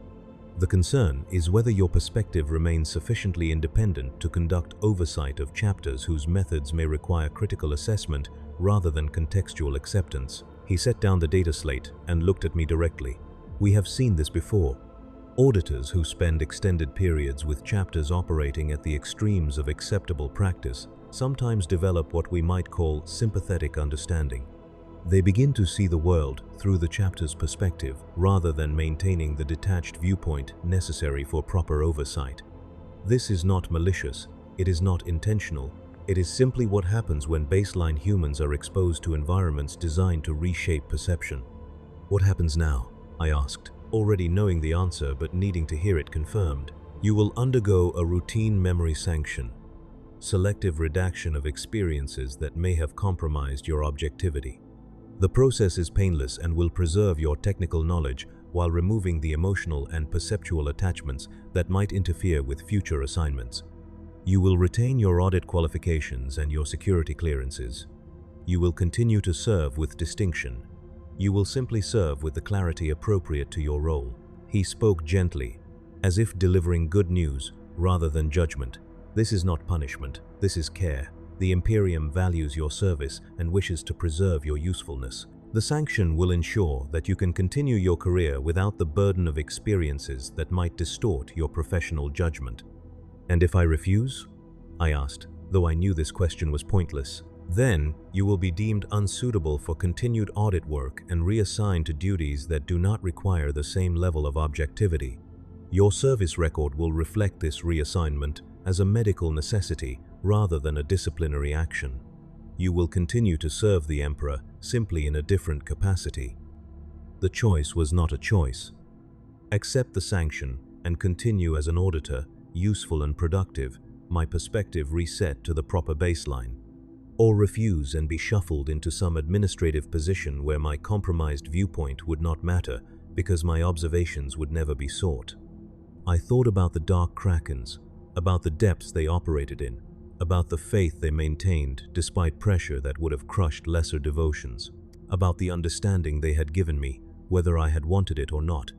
The concern is whether your perspective remains sufficiently independent to conduct oversight of chapters whose methods may require critical assessment rather than contextual acceptance." He set down the data slate and looked at me directly. "We have seen this before. Auditors who spend extended periods with chapters operating at the extremes of acceptable practice sometimes develop what we might call sympathetic understanding. They begin to see the world through the chapter's perspective rather than maintaining the detached viewpoint necessary for proper oversight. This is not malicious, it is not intentional, It is simply what happens when baseline humans are exposed to environments designed to reshape perception. What happens now? I asked, already knowing the answer but needing to hear it confirmed. You will undergo a routine memory sanction, selective redaction of experiences that may have compromised your objectivity. The process is painless and will preserve your technical knowledge while removing the emotional and perceptual attachments that might interfere with future assignments. You will retain your audit qualifications and your security clearances. You will continue to serve with distinction. You will simply serve with the clarity appropriate to your role. He spoke gently, as if delivering good news rather than judgment. This is not punishment, this is care. The Imperium values your service and wishes to preserve your usefulness. The sanction will ensure that you can continue your career without the burden of experiences that might distort your professional judgment. And if I refuse? I asked, though I knew this question was pointless. Then you will be deemed unsuitable for continued audit work and reassigned to duties that do not require the same level of objectivity. Your service record will reflect this reassignment as a medical necessity rather than a disciplinary action. You will continue to serve the Emperor, simply in a different capacity. The choice was not a choice. Accept the sanction and continue as an auditor, useful and productive, my perspective reset to the proper baseline. Or refuse and be shuffled into some administrative position where my compromised viewpoint would not matter because my observations would never be sought. I thought about the dark Krakens, about the depths they operated in, about the faith they maintained despite pressure that would have crushed lesser devotions, about the understanding they had given me, whether I had wanted it or not.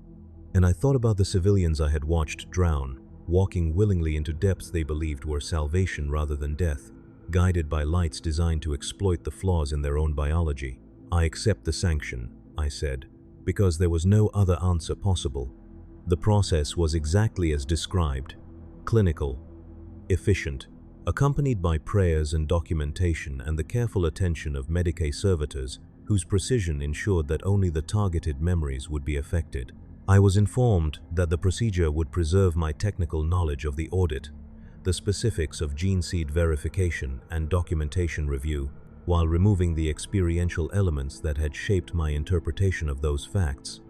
And I thought about the civilians I had watched drown, walking willingly into depths they believed were salvation rather than death, guided by lights designed to exploit the flaws in their own biology. I accept the sanction, I said, because there was no other answer possible. The process was exactly as described, clinical, efficient, accompanied by prayers and documentation and the careful attention of Medicae servitors whose precision ensured that only the targeted memories would be affected. I was informed that the procedure would preserve my technical knowledge of the audit, the specifics of gene seed verification and documentation review, while removing the experiential elements that had shaped my interpretation of those facts.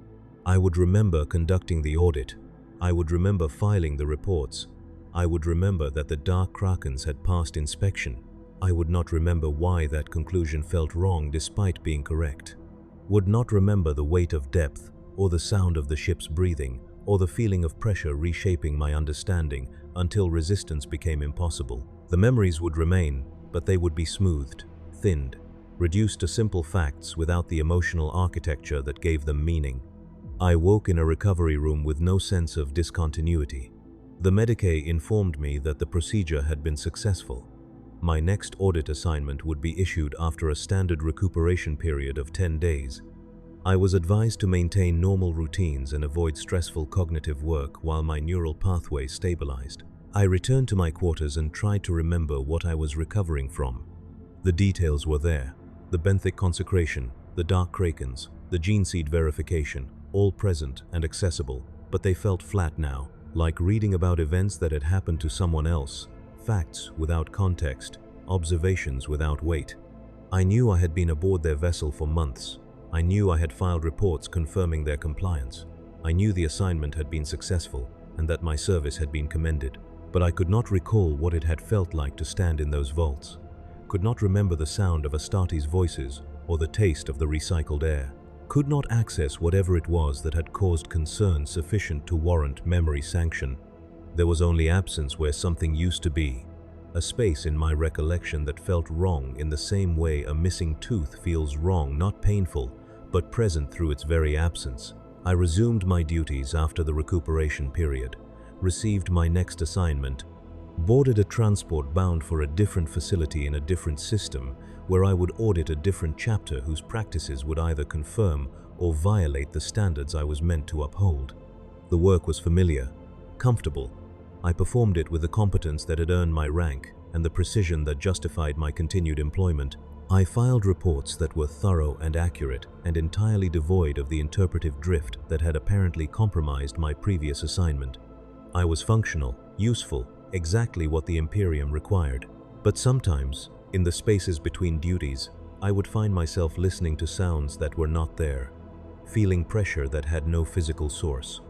I would remember conducting the audit. I would remember filing the reports. I would remember that the dark Krakens had passed inspection. I would not remember why that conclusion felt wrong despite being correct. Would not remember the weight of depth, or the sound of the ship's breathing, or the feeling of pressure reshaping my understanding until resistance became impossible. The memories would remain, but they would be smoothed, thinned, reduced to simple facts without the emotional architecture that gave them meaning. I woke in a recovery room with no sense of discontinuity. The Medicae informed me that the procedure had been successful. My next audit assignment would be issued after a standard recuperation period of 10 days. I was advised to maintain normal routines and avoid stressful cognitive work while my neural pathway stabilized. I returned to my quarters and tried to remember what I was recovering from. The details were there. The benthic consecration, the dark Krakens, the gene seed verification, all present and accessible, but they felt flat now, like reading about events that had happened to someone else, facts without context, observations without weight. I knew I had been aboard their vessel for months. I knew I had filed reports confirming their compliance. I knew the assignment had been successful and that my service had been commended, but I could not recall what it had felt like to stand in those vaults, could not remember the sound of Astartes' voices or the taste of the recycled air, could not access whatever it was that had caused concern sufficient to warrant memory sanction. There was only absence where something used to be, a space in my recollection that felt wrong in the same way a missing tooth feels wrong, not painful, but present through its very absence. I resumed my duties after the recuperation period, received my next assignment, boarded a transport bound for a different facility in a different system, where I would audit a different chapter whose practices would either confirm or violate the standards I was meant to uphold. The work was familiar, comfortable. I performed it with the competence that had earned my rank and the precision that justified my continued employment. I filed reports that were thorough and accurate and entirely devoid of the interpretive drift that had apparently compromised my previous assignment. I was functional, useful, exactly what the Imperium required. But sometimes, in the spaces between duties, I would find myself listening to sounds that were not there, feeling pressure that had no physical source,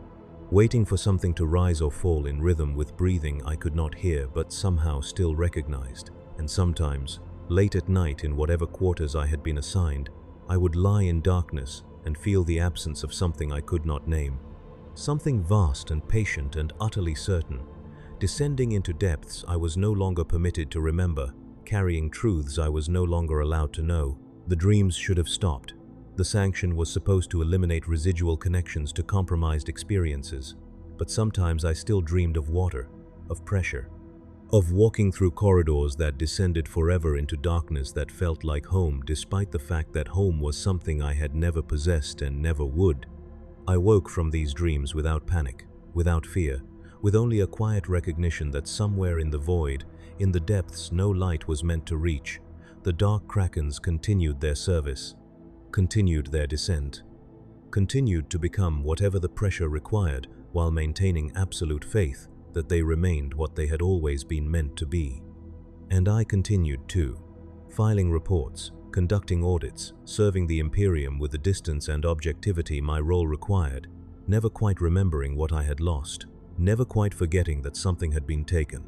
waiting for something to rise or fall in rhythm with breathing I could not hear but somehow still recognized. And sometimes, late at night in whatever quarters I had been assigned, I would lie in darkness and feel the absence of something I could not name. Something vast and patient and utterly certain, descending into depths I was no longer permitted to remember, carrying truths I was no longer allowed to know. The dreams should have stopped. The sanction was supposed to eliminate residual connections to compromised experiences, but sometimes I still dreamed of water, of pressure, of walking through corridors that descended forever into darkness that felt like home, despite the fact that home was something I had never possessed and never would. I woke from these dreams without panic, without fear, with only a quiet recognition that somewhere in the void, in the depths no light was meant to reach, the dark Krakens continued their service, continued their descent, continued to become whatever the pressure required while maintaining absolute faith that they remained what they had always been meant to be. And I continued too, filing reports, conducting audits, serving the Imperium with the distance and objectivity my role required, never quite remembering what I had lost, never quite forgetting that something had been taken.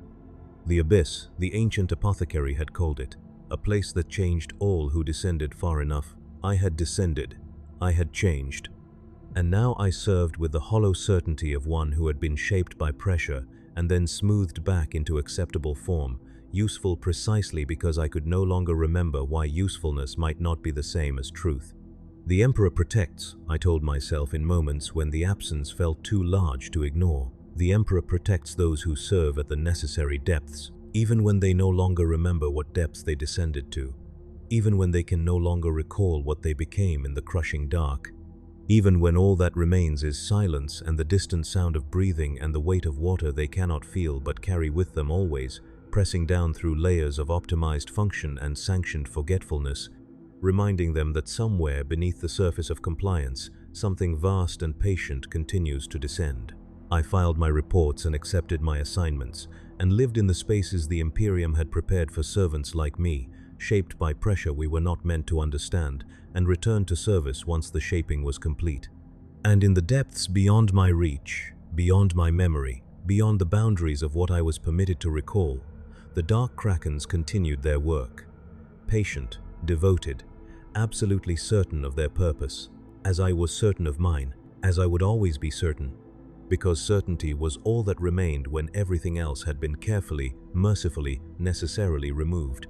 The abyss, the ancient apothecary had called it, a place that changed all who descended far enough. I had descended, I had changed, and now I served with the hollow certainty of one who had been shaped by pressure and then smoothed back into acceptable form, useful precisely because I could no longer remember why usefulness might not be the same as truth. The Emperor protects, I told myself in moments when the absence felt too large to ignore. The Emperor protects those who serve at the necessary depths, even when they no longer remember what depths they descended to, even when they can no longer recall what they became in the crushing dark, even when all that remains is silence and the distant sound of breathing and the weight of water they cannot feel but carry with them always, pressing down through layers of optimized function and sanctioned forgetfulness, reminding them that somewhere beneath the surface of compliance, something vast and patient continues to descend. I filed my reports and accepted my assignments, and lived in the spaces the Imperium had prepared for servants like me, shaped by pressure we were not meant to understand, and returned to service once the shaping was complete. And in the depths beyond my reach, beyond my memory, beyond the boundaries of what I was permitted to recall, the dark Krakens continued their work, patient, devoted, absolutely certain of their purpose, as I was certain of mine, as I would always be certain, because certainty was all that remained when everything else had been carefully, mercifully, necessarily removed.